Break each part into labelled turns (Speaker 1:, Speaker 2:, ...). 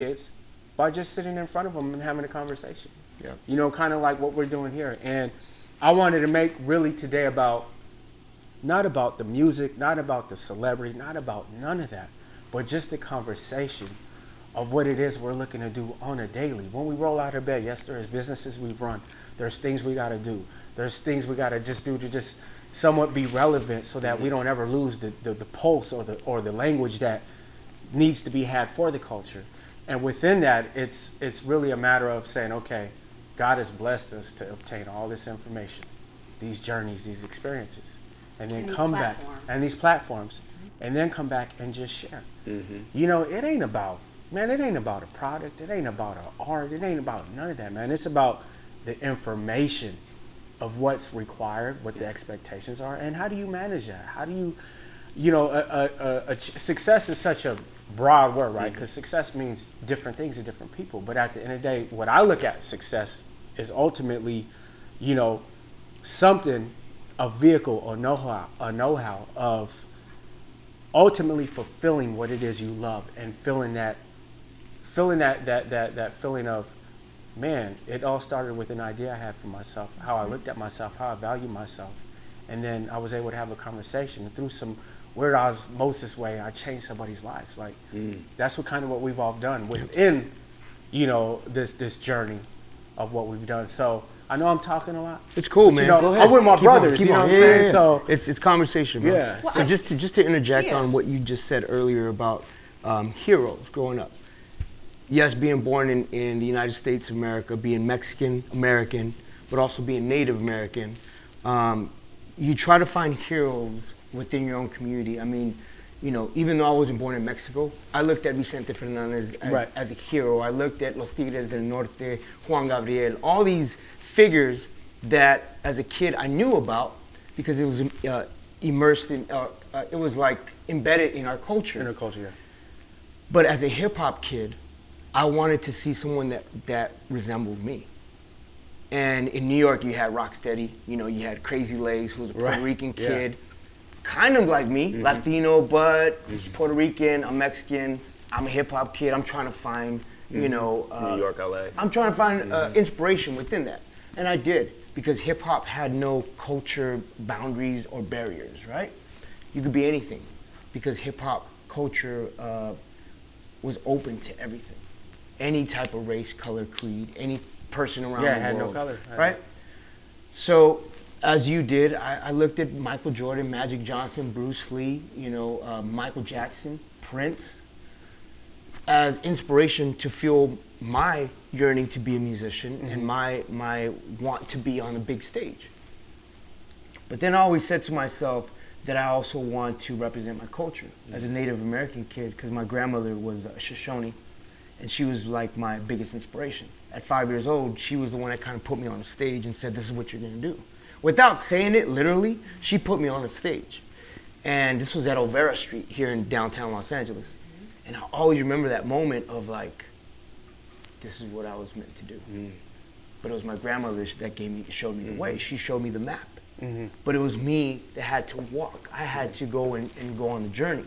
Speaker 1: kids by just sitting in front of them and having a conversation.
Speaker 2: Yeah.
Speaker 1: You know, kind of like what we're doing here. And I wanted to make really today about, not about the music, not about the celebrity, not about none of that, but just the conversation of what it is we're looking to do on a daily. When we roll out of bed, yes, there's businesses we run. There's things we got to do. There's things we got to just do to just somewhat be relevant so that we don't ever lose the pulse or the language that needs to be had for the culture. And within that, it's really a matter of saying, okay, God has blessed us to obtain all this information, these journeys, these experiences, and then come back, and these platforms, and then come back and just share. You know, it ain't about a product, it ain't about an art, it ain't about none of that, man. It's about the information of what's required, what the expectations are, and how do you manage that? How do you, you know, success is such a broad word, right? Because success means different things to different people. But at the end of the day, what I look at success is ultimately, you know, something, a vehicle or know-how of ultimately fulfilling what it is you love and feeling that feeling of, man, it all started with an idea I had for myself, how I looked at myself, how I value myself. And then I was able to have a conversation. And through some weird osmosis way, I changed somebody's lives. Like, that's what we've all done within, you know, this journey of what we've done. So I know I'm talking a lot.
Speaker 2: It's cool, man.
Speaker 1: You know,
Speaker 2: go ahead.
Speaker 1: I'm with my
Speaker 2: Keep
Speaker 1: brothers,
Speaker 2: on,
Speaker 1: you know
Speaker 2: on.
Speaker 1: what I'm saying? So
Speaker 2: it's conversation, bro.
Speaker 1: Yeah.
Speaker 2: So just to interject on what you just said earlier about heroes growing up. Yes, being born in the United States of America, being Mexican American, but also being Native American, you try to find heroes within your own community. I mean, you know, even though I wasn't born in Mexico, I looked at Vicente Fernandez as a hero. I looked at Los Tigres del Norte, Juan Gabriel, all these figures that as a kid I knew about because it was immersed in, it was like embedded in our culture.
Speaker 1: In our culture, yeah.
Speaker 2: But as a hip hop kid, I wanted to see someone that resembled me. And in New York, you had Rocksteady, you know, you had Crazy Legs, who was a Puerto Rican kid, kind of like me, Latino, but he's Puerto Rican, I'm Mexican, I'm a hip hop kid, I'm trying to find, you know.
Speaker 3: New York, L.A.
Speaker 2: I'm trying to find inspiration within that. And I did, because hip hop had no culture boundaries or barriers, right? You could be anything, because hip hop culture was open to everything. Any type of race, color, creed, any person around the world.
Speaker 1: Yeah, it had no color.
Speaker 2: Right? So, as you did, I looked at Michael Jordan, Magic Johnson, Bruce Lee, you know, Michael Jackson, Prince, as inspiration to fuel my yearning to be a musician and my want to be on a big stage. But then I always said to myself that I also want to represent my culture as a Native American kid, because my grandmother was a Shoshone. And she was like my biggest inspiration. At 5 years old, she was the one that kind of put me on the stage and said, this is what you're gonna do. Without saying it literally, she put me on the stage. And this was at Olvera Street here in downtown Los Angeles. And I always remember that moment of like, this is what I was meant to do. But it was my grandmother that showed me the way. She showed me the map. But it was me that had to walk. I had to go and go on the journey.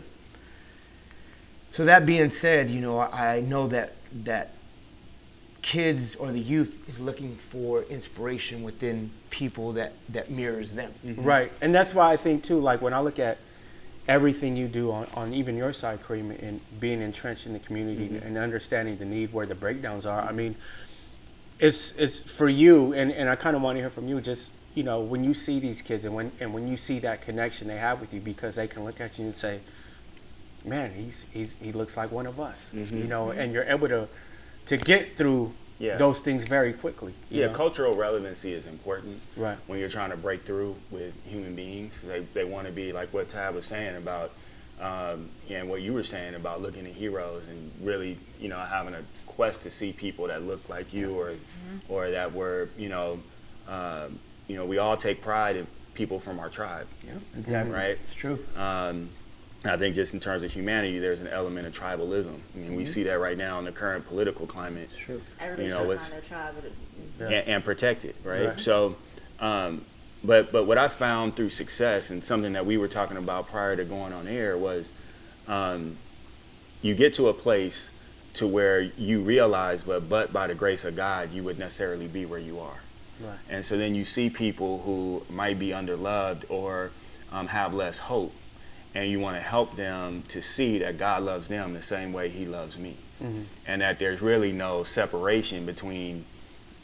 Speaker 2: So that being said, you know, I know that kids or the youth is looking for inspiration within people that mirrors them.
Speaker 1: Right, and that's why I think too, like when I look at everything you do on even your side, Karim, and being entrenched in the community and understanding the need where the breakdowns are, I mean, it's for you, and I kind of want to hear from you, just, you know, when you see these kids and when you see that connection they have with you, because they can look at you and say, man, he looks like one of us, you know, and you're able to get through those things very quickly. You know?
Speaker 3: Cultural relevancy is important
Speaker 1: right.
Speaker 3: when you're trying to break through with human beings. They want to be like what Tab was saying about, and what you were saying about looking at heroes and really, you know, having a quest to see people that look like you or that were, you know, we all take pride in people from our tribe.
Speaker 2: Yeah, exactly.
Speaker 3: Right?
Speaker 2: It's true.
Speaker 3: I think just in terms of humanity, there's an element of tribalism. I mean, we see that right now in the current political climate.
Speaker 2: It's true.
Speaker 4: Everybody's trying to find their tribe.
Speaker 3: And protect it, right? So, but what I found through success, and something that we were talking about prior to going on air, was you get to a place to where you realize, but by the grace of God, you would necessarily be where you are.
Speaker 1: Right.
Speaker 3: And so then you see people who might be underloved or have less hope, and you want to help them to see that God loves them the same way he loves me. And that there's really no separation between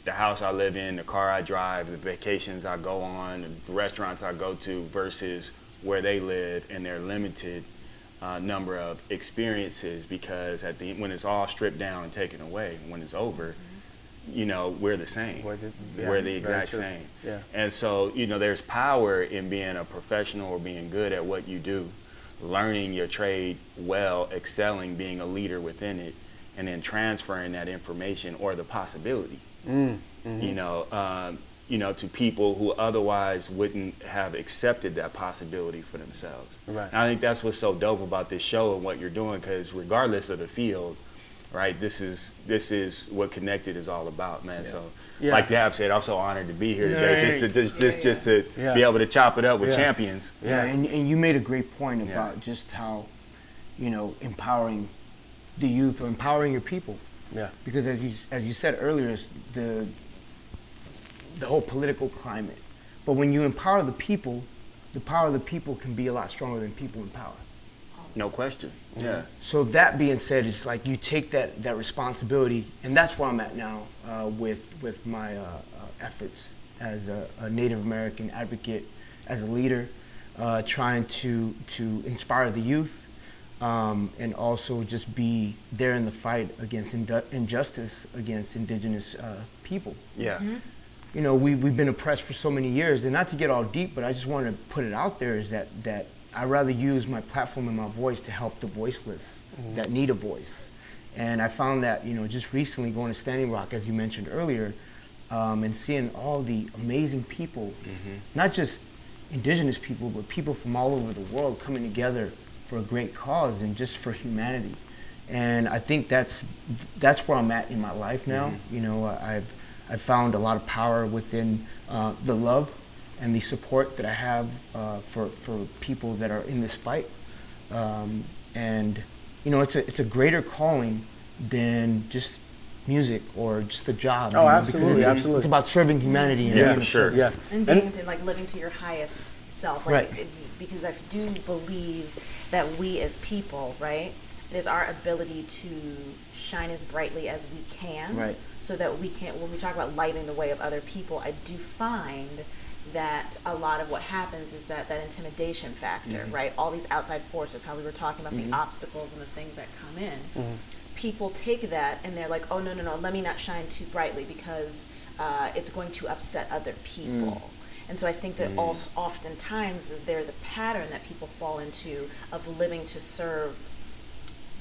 Speaker 3: the house I live in, the car I drive, the vacations I go on, the restaurants I go to versus where they live and their limited number of experiences, because when it's all stripped down and taken away, when it's over, you know, we're the same. We're the exact same.
Speaker 1: Yeah.
Speaker 3: And so, you know, there's power in being a professional or being good at what you do, learning your trade well, excelling, being a leader within it, and then transferring that information or the possibility, you know, to people who otherwise wouldn't have accepted that possibility for themselves.
Speaker 1: Right.
Speaker 3: And I think that's what's so dope about this show and what you're doing, because regardless of the field, right, this is what Connected is all about, man. So, like Dab said, I'm so honored to be here today, just to be able to chop it up with champions.
Speaker 2: Yeah, and you made a great point about just how, you know, empowering the youth or empowering your people.
Speaker 1: Yeah.
Speaker 2: Because as you said earlier, it's the whole political climate. But when you empower the people, the power of the people can be a lot stronger than people in power.
Speaker 3: No question. Yeah.
Speaker 2: So that being said, it's like you take that responsibility, and that's where I'm at now with my efforts as a Native American advocate, as a leader, trying to inspire the youth, and also just be there in the fight against injustice against indigenous people.
Speaker 3: Yeah.
Speaker 2: You know, we've been oppressed for so many years, and not to get all deep, but I just want to put it out there is that I rather use my platform and my voice to help the voiceless that need a voice. And I found that, you know, just recently going to Standing Rock, as you mentioned earlier, and seeing all the amazing people, not just indigenous people, but people from all over the world coming together for a great cause and just for humanity. And I think that's where I'm at in my life now. You know, I've found a lot of power within the love and the support that I have for people that are in this fight. And, you know, it's a greater calling than just music or just a job.
Speaker 1: Oh, absolutely, absolutely.
Speaker 2: It's about serving humanity. And
Speaker 3: Yeah,
Speaker 2: being
Speaker 3: sure.
Speaker 1: Yeah.
Speaker 4: And being like living to your highest self, like,
Speaker 2: Right.
Speaker 4: because I do believe that we as people, right, it is our ability to shine as brightly as we can,
Speaker 2: Right.
Speaker 4: so that we can, when we talk about lighting the way of other people, I do find that a lot of what happens is that intimidation factor, right? All these outside forces, how we were talking about the obstacles and the things that come in. People take that and they're like, oh, no, let me not shine too brightly because it's going to upset other people. And so I think that oftentimes there's a pattern that people fall into of living to serve,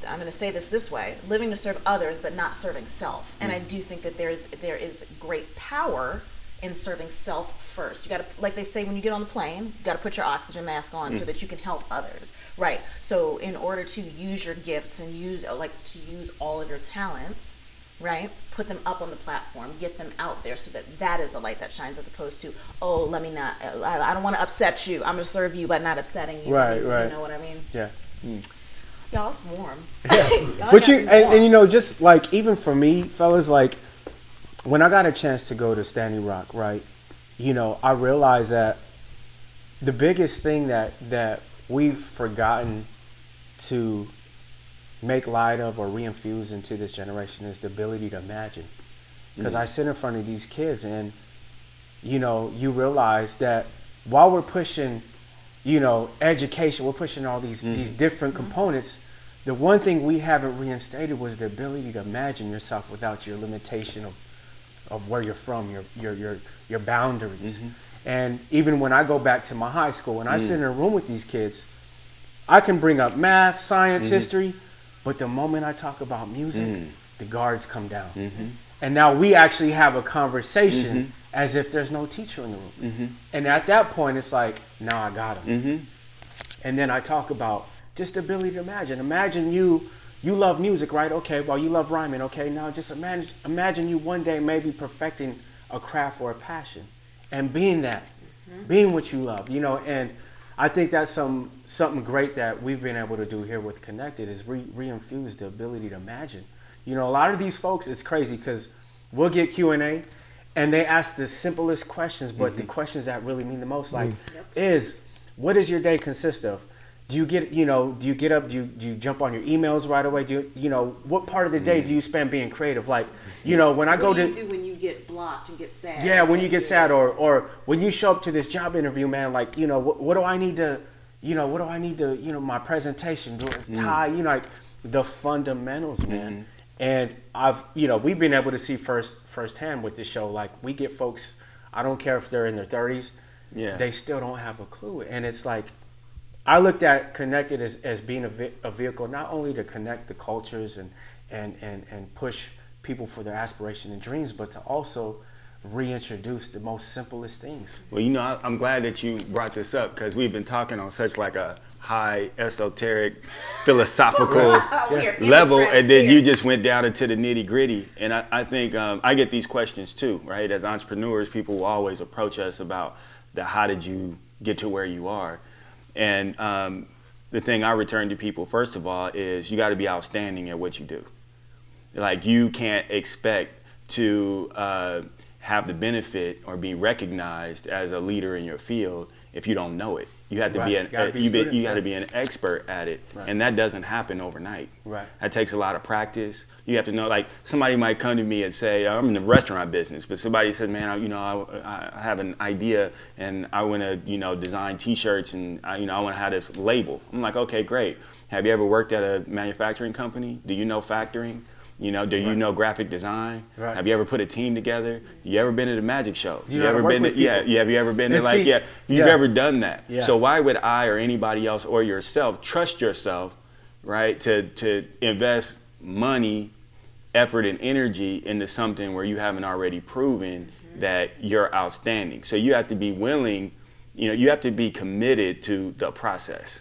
Speaker 4: I'm going to say this way, living to serve others but not serving self. And I do think that there is great power in serving self first. You got to, like they say when you get on the plane, you got to put your oxygen mask on so that you can help others, right? So in order to use your gifts and use all of your talents, right? Put them up on the platform, get them out there so that is the light that shines, as opposed to, oh, let me not, I don't want to upset you. I'm going to serve you but not upsetting you.
Speaker 1: Right, right.
Speaker 4: You know what I mean?
Speaker 1: Yeah.
Speaker 4: Y'all, it's warm.
Speaker 1: But and you know, just like even for me, fellas, like when I got a chance to go to Standing Rock, right, you know, I realized that the biggest thing that we've forgotten to make light of or reinfuse into this generation is the ability to imagine. Because I sit in front of these kids and, you know, you realize that while we're pushing, you know, education, we're pushing all these different components, the one thing we haven't reinstated was the ability to imagine yourself without your limitation of where you're from, your boundaries. And even when I go back to my high school, when I sit in a room with these kids, I can bring up math, science, history, but the moment I talk about music, the guards come down. And now we actually have a conversation as if there's no teacher in the room. And at that point, it's like, now I got them. And then I talk about just the ability to imagine. Imagine you love music, right? Okay, well, you love rhyming. Okay, now just imagine you one day maybe perfecting a craft or a passion and being that, being what you love, you know. And I think that's something great that we've been able to do here with Connected is reinfuse the ability to imagine. You know, a lot of these folks, it's crazy because we'll get Q&A and they ask the simplest questions, but the questions that really mean the most, like, what does your day consist of? Do you get up, do you jump on your emails right away? What part of the day do you spend being creative? Like, when I go to...
Speaker 4: What do you do when you get blocked and get sad?
Speaker 1: Yeah, when you get sad or when you show up to this job interview, man, like, what do I need to, my presentation, tie, like the fundamentals, man. And we've been able to see firsthand with this show, like we get folks, I don't care if they're in their 30s, they still don't have a clue. And it's like, I looked at Connected as being a vehicle not only to connect the cultures and push people for their aspiration and dreams, but to also reintroduce the most simplest things.
Speaker 3: Well, I'm glad that you brought this up because we've been talking on such like a high esoteric philosophical level, and then you just went down into the nitty gritty. And I think I get these questions too, right? As entrepreneurs, people will always approach us about how did you get to where you are? And the thing I return to people, first of all, is you got to be outstanding at what you do. Like, you can't expect to have the benefit or be recognized as a leader in your field if you don't know it. You have to be you got to be an expert at it, and that doesn't happen overnight. Right. That takes a lot of practice. You have to know. Like, somebody might come to me and say, "I'm in the restaurant business," but somebody says, "Man, I have an idea and I want to, design T-shirts and I want to have this label." I'm like, "Okay, great. Have you ever worked at a manufacturing company? Do you know factoring? Do you know graphic design? Right. Have you ever put a team together? You ever been at a magic show?
Speaker 1: You ever been to,
Speaker 3: have you ever been to you've ever done that? Yeah. So why would I or anybody else or yourself trust yourself, right, to invest money, effort, and energy into something where you haven't already proven that you're outstanding? So you have to be willing, you have to be committed to the process.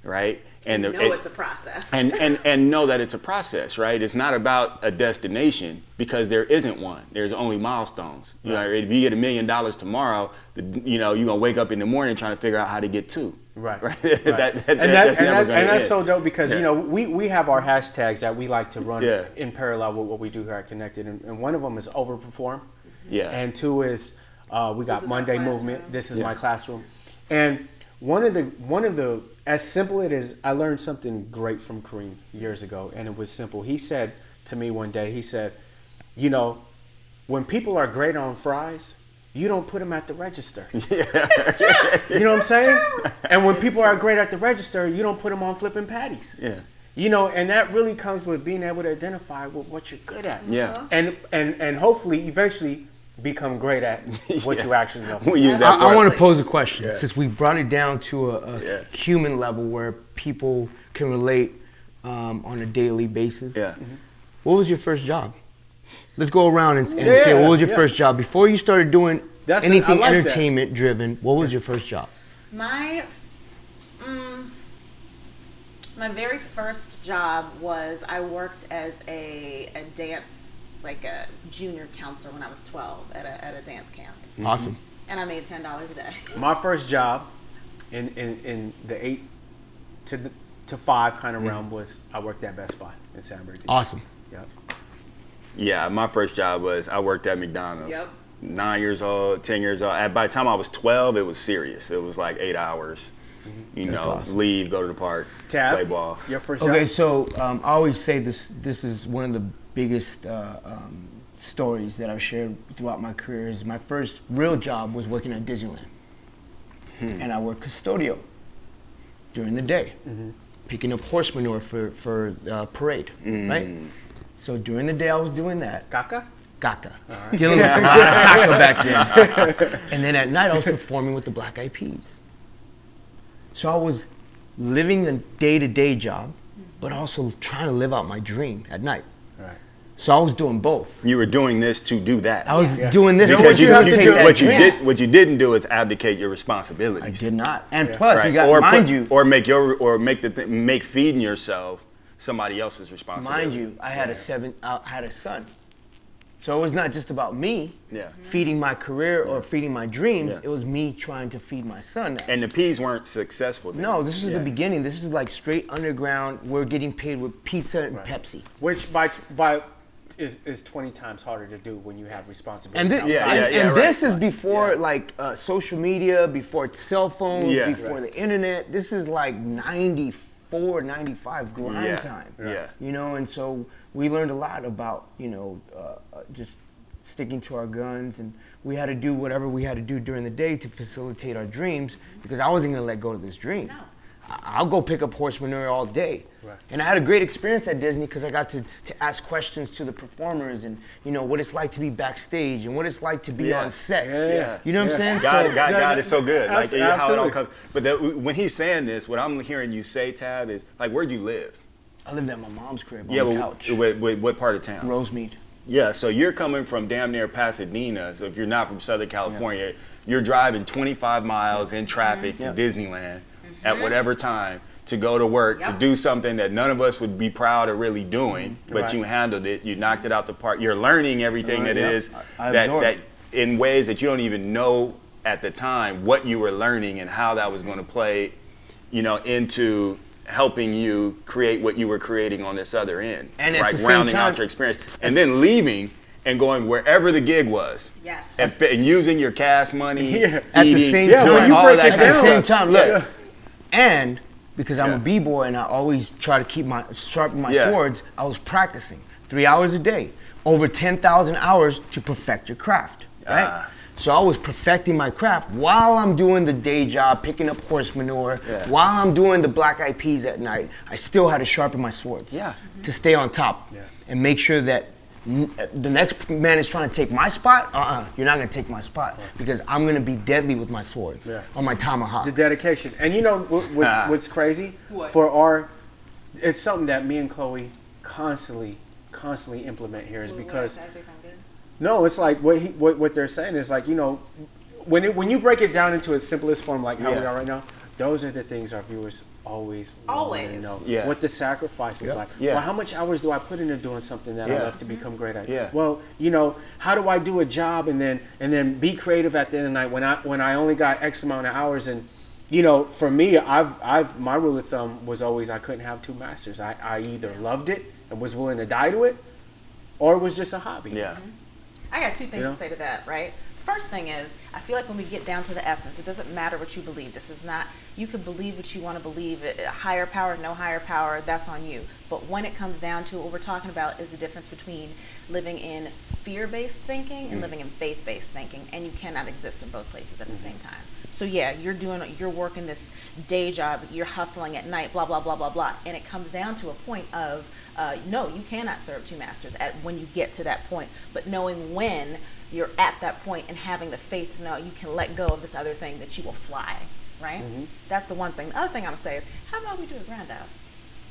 Speaker 3: Right? And
Speaker 4: it's a process.
Speaker 3: and know that it's a process, right? It's not about a destination because there isn't one. There's only milestones. If you get $1 million tomorrow, you're gonna wake up in the morning trying to figure out how to get to. Right.
Speaker 1: That's so dope because we have our hashtags that we like to run in parallel with what we do here at Connected, and one of them is overperform. Yeah. And two is we got Monday Movement. This is my classroom, and one of the as simple it is, I learned something great from Karim years ago, and it was simple. He said to me one day, he said, when people are great on fries, you don't put them at the register. Yeah. You know what I'm saying? And when people are great at the register, you don't put them on flipping patties. Yeah. And that really comes with being able to identify what you're good at. Yeah. And hopefully, eventually, become great at what you actually know.
Speaker 2: I want to pose a question since we brought it down to a human level where people can relate on a daily basis. Yeah. What was your first job? Let's go around and say, what was your first job? Before you started doing anything entertainment driven, what was your first job?
Speaker 4: My very first job was I worked as a dance, like a junior counselor when I was 12 at a dance camp.
Speaker 2: Awesome.
Speaker 4: And I made $10 a day.
Speaker 1: My first job in the 8 to 5 kind of realm was I worked at Best Buy in San Bernardino.
Speaker 2: Awesome.
Speaker 1: Yep.
Speaker 3: Yeah, my first job was I worked at McDonald's. Yep. 9 years old, 10 years old. By the time I was 12, it was serious. It was like 8 hours. Awesome. Leave, go to the park, play ball.
Speaker 1: Your first job?
Speaker 2: Okay, so I always say this is one of the biggest stories that I've shared throughout my career. Is my first real job was working at Disneyland. And I worked custodial during the day, picking up horse manure for parade, right? So during the day I was doing that.
Speaker 1: Caca?
Speaker 2: Caca. Right. Dealing with a lot of caca back then. And then at night I was performing with the Black Eyed Peas. So I was living a day-to-day job, but also trying to live out my dream at night. Right. So I was doing both.
Speaker 3: You were doing this to do that.
Speaker 2: I was doing this
Speaker 3: because what you didn't do is abdicate your responsibilities.
Speaker 2: I did not. And plus, you got
Speaker 3: make feeding yourself somebody else's responsibility.
Speaker 2: Mind you, I had a son. So it was not just about me feeding my career or feeding my dreams.
Speaker 3: Yeah.
Speaker 2: It was me trying to feed my son.
Speaker 3: And the P's weren't successful then.
Speaker 2: No, this is the beginning. This is like straight underground. We're getting paid with pizza and
Speaker 1: Right.
Speaker 2: Pepsi.
Speaker 1: Which by is 20 times harder to do when you have responsibilities.
Speaker 2: And,
Speaker 1: outside.
Speaker 2: this is before like social media, before cell phones, before the internet. This is like 94, 95 grind time.
Speaker 3: Yeah.
Speaker 2: You know, and so we learned a lot about, just sticking to our guns, and we had to do whatever we had to do during the day to facilitate our dreams, because I wasn't gonna let go of this dream.
Speaker 4: No.
Speaker 2: I'll go pick up horse manure all day.
Speaker 1: Right.
Speaker 2: And I had a great experience at Disney because I got to ask questions to the performers and, what it's like to be backstage and what it's like to be on set.
Speaker 1: Yeah.
Speaker 2: You know what I'm saying?
Speaker 3: God is so good. Like how it all
Speaker 1: Absolutely.
Speaker 3: comes. But when he's saying this, what I'm hearing you say, Tab, is like, where'd you live?
Speaker 2: I lived at my mom's crib on the couch.
Speaker 3: What part of town?
Speaker 2: Rosemead.
Speaker 3: Yeah, so you're coming from damn near Pasadena. So if you're not from Southern California, you're driving 25 miles in traffic to Disneyland at whatever time to go to work, to do something that none of us would be proud of really doing, but
Speaker 1: Right.
Speaker 3: you handled it, you knocked it out the park. You're learning everything that it is
Speaker 2: I
Speaker 3: that
Speaker 2: absorbed.
Speaker 3: in ways that you don't even know at the time what you were learning and how that was going to play, into helping you create what you were creating on this other end,
Speaker 2: And at
Speaker 3: right?
Speaker 2: the same
Speaker 3: Rounding
Speaker 2: time-
Speaker 3: out your experience, and then leaving and going wherever the gig was.
Speaker 4: Yes.
Speaker 3: And using your cash money,
Speaker 1: Yeah.
Speaker 2: At the
Speaker 3: eating,
Speaker 2: same
Speaker 1: Yeah,
Speaker 2: time,
Speaker 1: when you
Speaker 2: all
Speaker 1: break
Speaker 2: that
Speaker 1: it
Speaker 2: at the
Speaker 1: down.
Speaker 2: same time, look.
Speaker 1: Yeah.
Speaker 2: And because I'm
Speaker 3: Yeah.
Speaker 2: a b-boy and I always try to keep sharpen my
Speaker 3: Yeah.
Speaker 2: swords, I was practicing 3 hours a day, over 10,000 hours to perfect your craft, right?
Speaker 3: Ah.
Speaker 2: So I was perfecting my craft while I'm doing the day job, picking up horse manure, while I'm doing the black eyed peas at night. I still had to sharpen my swords to stay on top and make sure that the next man is trying to take my spot. You're not gonna take my spot because I'm gonna be deadly with my swords on my tomahawk.
Speaker 1: The dedication. And you know what's crazy?
Speaker 4: What?
Speaker 1: It's something that me and Cloie constantly implement here is because no, it's like what they're saying is like, when you break it down into its simplest form, like how we are right now, those are the things our viewers always want to know.
Speaker 3: Yeah.
Speaker 1: What the sacrifice was like.
Speaker 3: Yeah.
Speaker 1: Well, how much hours do I put into doing something that I love to become great at?
Speaker 3: Yeah.
Speaker 1: Well, how do I do a job and then be creative at the end of the night when I only got X amount of hours? And for me, my rule of thumb was always I couldn't have two masters. I either loved it and was willing to die to it, or it was just a hobby.
Speaker 3: Yeah.
Speaker 4: I got two things to say to that, right? First thing is, I feel like when we get down to the essence, it doesn't matter what you believe. This is not, you can believe what you want to believe. Higher power, no higher power, that's on you. But when it comes down to it, what we're talking about is the difference between living in fear-based thinking and living in faith-based thinking. And you cannot exist in both places at the same time. So yeah, you're working this day job, you're hustling at night, blah, blah, blah, blah, blah. And it comes down to a point of, no, you cannot serve two masters when you get to that point. But knowing when you're at that point and having the faith to know you can let go of this other thing, that you will fly, right? That's the one thing. The other thing I'm gonna say is, how about we do a grind out?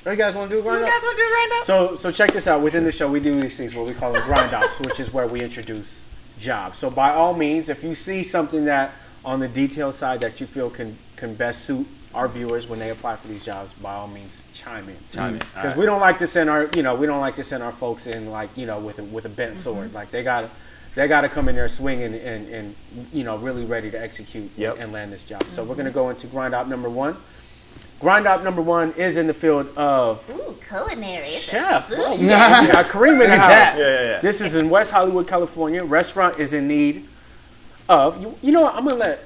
Speaker 1: Oh, you guys want to do a grind
Speaker 4: You
Speaker 1: out?
Speaker 4: guys want to do a grind out?
Speaker 1: So check this out. Within the show, we do these things what we call them grind outs, which is where we introduce jobs. So by all means, if you see something that on the detail side that you feel can best suit our viewers when they apply for these jobs, by all means, chime in. Because we don't like to send our folks in like with a bent sword. Like they gotta come in there swinging and really ready to execute and land this job. So we're gonna go into grind out number one. Grind out number one is in the field of
Speaker 4: Culinary.
Speaker 1: chef. Oh, we got Karim in the house.
Speaker 3: Yeah.
Speaker 1: This is in West Hollywood, California. Restaurant is in need of you know what, I'm gonna let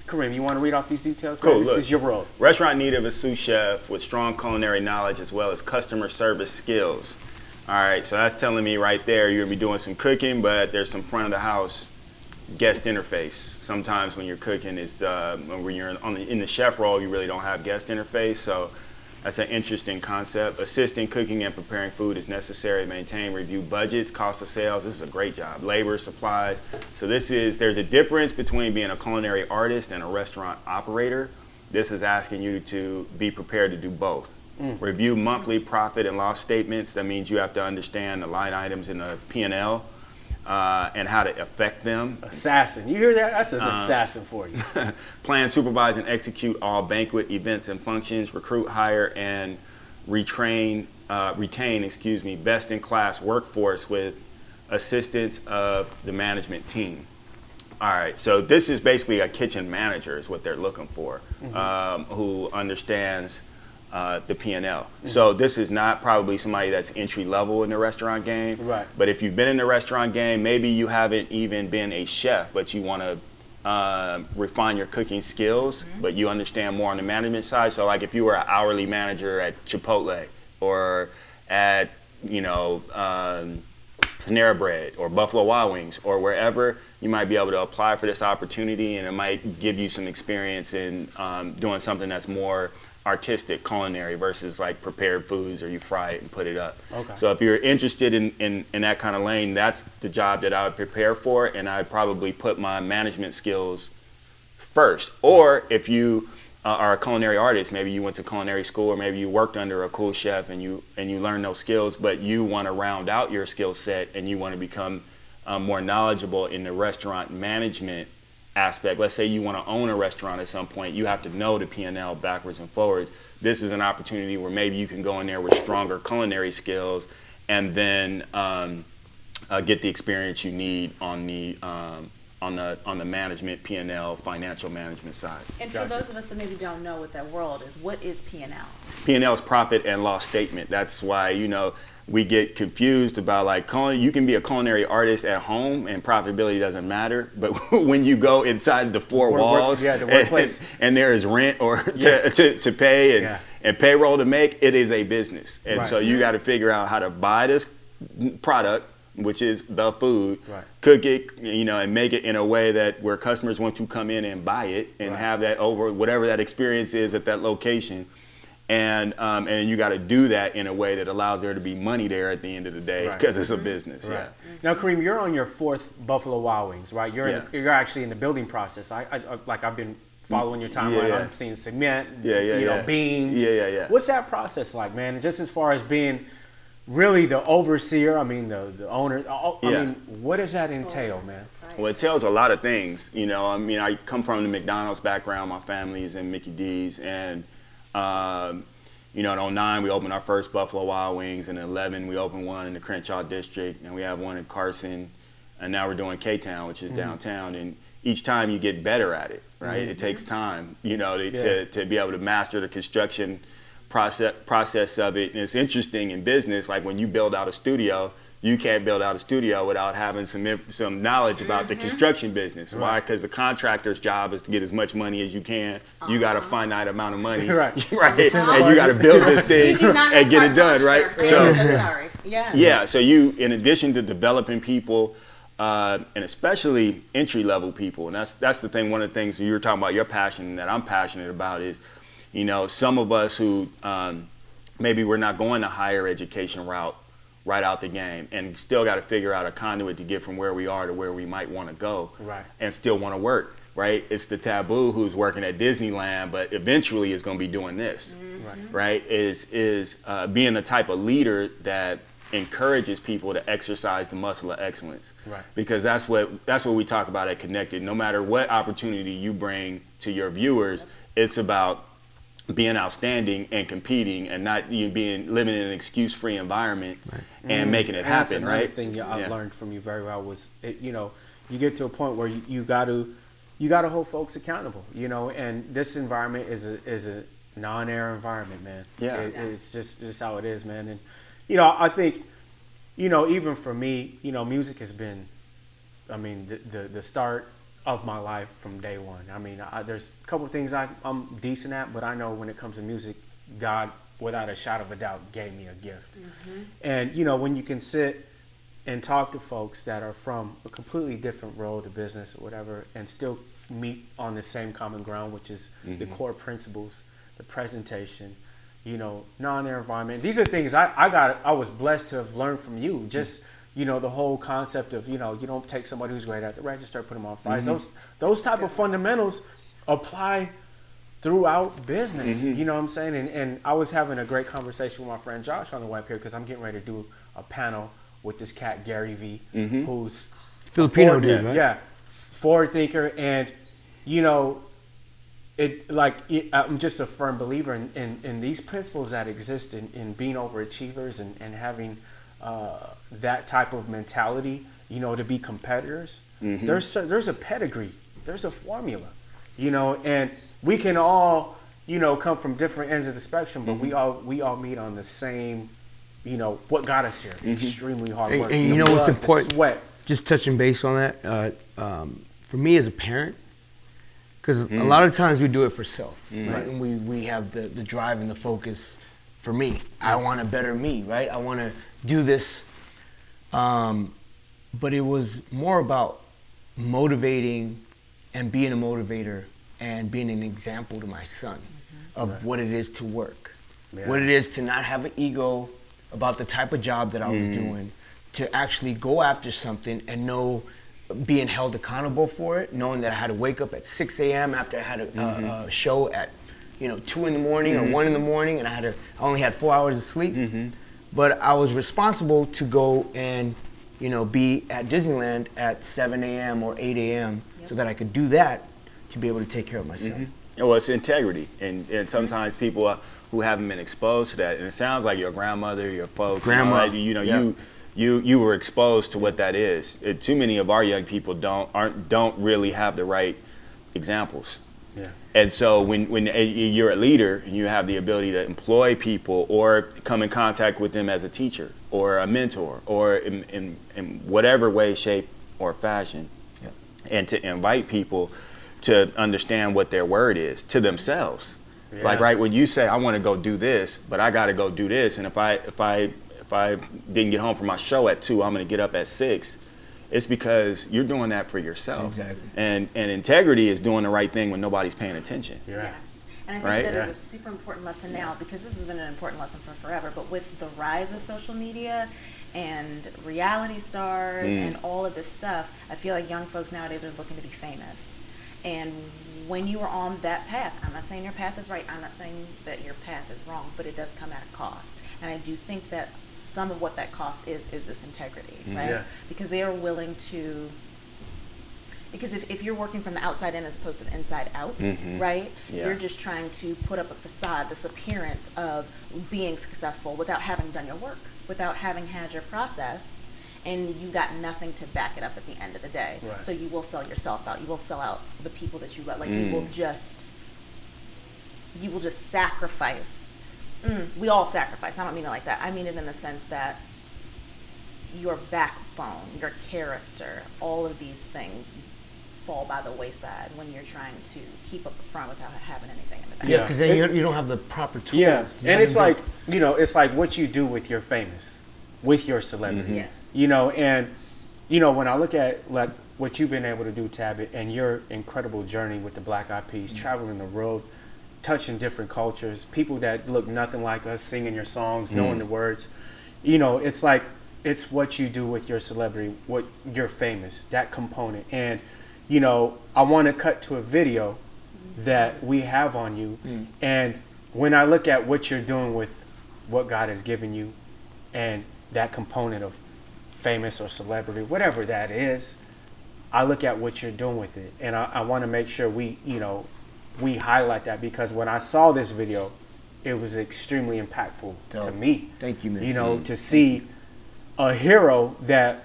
Speaker 1: Karim, you want to read off these details?
Speaker 3: Cool.
Speaker 1: This is your role.
Speaker 3: Restaurant in need of a sous chef with strong culinary knowledge as well as customer service skills. All right, so that's telling me right there you're gonna be doing some cooking, but there's some front of the house guest interface. Sometimes when you're cooking, when you're in the chef role, you really don't have guest interface. So that's an interesting concept. Assisting cooking and preparing food is necessary to maintain, review budgets, cost of sales. This is a great job. Labor, supplies. So there's a difference between being a culinary artist and a restaurant operator. This is asking you to be prepared to do both. Review monthly profit and loss statements. That means you have to understand the line items in the P&L and how to affect them.
Speaker 1: Assassin. You hear that? That's an assassin for you.
Speaker 3: Plan, supervise, and execute all banquet events and functions. Recruit, hire, and retain best-in-class workforce with assistance of the management team. All right, so this is basically a kitchen manager is what they're looking for, who understands the P&L. So this is not probably somebody that's entry level in the restaurant game.
Speaker 1: Right.
Speaker 3: But if you've been in the restaurant game, maybe you haven't even been a chef, but you want to refine your cooking skills, but you understand more on the management side. So like if you were an hourly manager at Chipotle or at, Panera Bread or Buffalo Wild Wings or wherever, you might be able to apply for this opportunity, and it might give you some experience in doing something that's more artistic, culinary, versus like prepared foods or you fry it and put it up.
Speaker 1: Okay.
Speaker 3: So if you're interested in that kind of lane, that's the job that I would prepare for, and I'd probably put my management skills first. Or if you are a culinary artist, maybe you went to culinary school, or maybe you worked under a cool chef and you learn those skills, but you want to round out your skill set and you want to become more knowledgeable in the restaurant management aspect. Let's say you want to own a restaurant at some point, you have to know the P&L backwards and forwards. This is an opportunity where maybe you can go in there with stronger culinary skills and then get the experience you need on the management, P&L, financial management side.
Speaker 4: And for those of us that maybe don't know what that world is, what is P&L?
Speaker 3: P&L is profit and loss statement. That's why, we get confused about like, you can be a culinary artist at home and profitability doesn't matter. But when you go inside the four walls
Speaker 1: the workplace.
Speaker 3: and there is rent or to pay and payroll to make, it is a business. And so you got to figure out how to buy this product, which is the food, cook it, and make it in a way that where customers want to come in and buy it and have that over whatever that experience is at that location. And you got to do that in a way that allows there to be money there at the end of the day because it's a business.
Speaker 1: Right. Now, Karim, you're on your 4th Buffalo Wild Wings, right? You're actually in the building process. I've been following your timeline. I'm seeing cement, beans. What's that process like, man? And just as far as being really the overseer, the owner. What does that entail, man?
Speaker 3: Well, it tells a lot of things. I come from the McDonald's background. My family's in Mickey D's, and in 2009 we opened our first Buffalo Wild Wings. In 2011 we opened one in the Crenshaw district, and we have one in Carson, and now we're doing K-Town, which is downtown. And each time you get better at it, right? It takes time, to be able to master the construction process of it. And it's interesting in business, like when you build out a studio, you can't build out a studio without having some knowledge about the construction business. Why? Because the contractor's job is to get as much money as you can. You got a finite amount of money, right? And you got to build this thing and get it done, right?
Speaker 4: So sorry.
Speaker 3: Yeah. So you, in addition to developing people, and especially entry-level people, and that's the thing. One of the things you were talking about, your passion that I'm passionate about is, some of us who maybe we're not going the higher education route right out the game, and still got to figure out a conduit to get from where we are to where we might want to go, and still want to work, right? It's the Taboo who's working at Disneyland, but eventually is going to be doing this, right? Is being the type of leader that encourages people to exercise the muscle of excellence, because that's what we talk about at Connected. No matter what opportunity you bring to your viewers, it's about being outstanding and competing, and not living in an excuse-free environment and making it happen.
Speaker 1: That's another thing I've learned from you very well was, you get to a point where you got to hold folks accountable, and this environment is a non-air environment, man. It's just how it is, man. And I think even for me, music has been, the start of my life from day one. There's a couple of things I'm decent at, but I know when it comes to music, God, without a shadow of a doubt, gave me a gift. And when you can sit and talk to folks that are from a completely different road to business or whatever, and still meet on the same common ground, which is the core principles, the presentation, non-air environment. These are things I was blessed to have learned from you. Just the whole concept of, you don't take somebody who's great at the register, put them on fries. Those type of fundamentals apply throughout business. You know what I'm saying? And I was having a great conversation with my friend Josh on the way up here, because I'm getting ready to do a panel with this cat, Gary V, who's
Speaker 2: Filipino dude, right?
Speaker 1: Yeah, forward thinker. And, I'm just a firm believer in these principles that exist in being overachievers and having that type of mentality, to be competitors, there's a pedigree, there's a formula, and we can all, come from different ends of the spectrum, but we all meet on the same, what got us here, extremely hard work.
Speaker 2: And what's
Speaker 1: blood,
Speaker 2: important,
Speaker 1: the sweat.
Speaker 2: just touching base on that, for me as a parent, because a lot of times we do it for self, right? And we have the drive and the focus for me. I want to better me, right? I want to do this. But it was more about motivating and being a motivator and being an example to my son of what it is to work, what it is to not have an ego about the type of job that I was doing, to actually go after something and know being held accountable for it, knowing that I had to wake up at 6 a.m. after I had a show at 2 in the morning or 1 in the morning, and I only had 4 hours of sleep. But I was responsible to go and be at Disneyland at 7 a.m. or 8 a.m. so that I could do that to be able to take care of my son.
Speaker 3: Well, it's integrity, and sometimes people who haven't been exposed to that, and it sounds like your grandmother, your folks, you were exposed to what that is. Too many of our young people don't really have the right examples. Yeah. And so when you're a leader and you have the ability to employ people or come in contact with them as a teacher or a mentor or in whatever way, shape, or fashion, and to invite people to understand what their word is to themselves. Yeah. Like, right, when you say, I want to go do this, but I got to go do this, and if I didn't get home from my show at 2, I'm going to get up at 6. It's because you're doing that for yourself. Exactly. And integrity is doing the right thing when nobody's paying attention.
Speaker 1: Yeah.
Speaker 4: Yes. And I think that is a super important lesson now, because this has been an important lesson for forever, but with the rise of social media and reality stars and all of this stuff, I feel like young folks nowadays are looking to be famous. And when you are on that path, I'm not saying your path is right, I'm not saying that your path is wrong, but it does come at a cost. And I do think that some of what that cost is this integrity, right? Yeah. Because they are willing to, because if you're working from the outside in as opposed to the inside out, right? Yeah. You're just trying to put up a facade, this appearance of being successful without having done your work, without having had your process, and you got nothing to back it up at the end of the day. Right. So you will sell yourself out. You will sell out the people that you love. Like you will just sacrifice. We all sacrifice. I don't mean it like that. I mean it in the sense that your backbone, your character, all of these things fall by the wayside when you're trying to keep up the front without having anything in the back.
Speaker 2: Yeah, because then you don't have the proper tools.
Speaker 1: Yeah, and it's like, it's like what you do with your famous, with your celebrity.
Speaker 4: Yes.
Speaker 1: And when I look at like what you've been able to do, Tab, and your incredible journey with the Black Eyed Peas, traveling the world, touching different cultures, people that look nothing like us, singing your songs, knowing the words, it's like, it's what you do with your celebrity, what you're famous, that component. And, I want to cut to a video that we have on you. And when I look at what you're doing with what God has given you and that component of famous or celebrity, whatever that is, I look at what you're doing with it. And I want to make sure we highlight that, because when I saw this video, it was extremely impactful to me.
Speaker 2: Thank you, man.
Speaker 1: To see a hero that,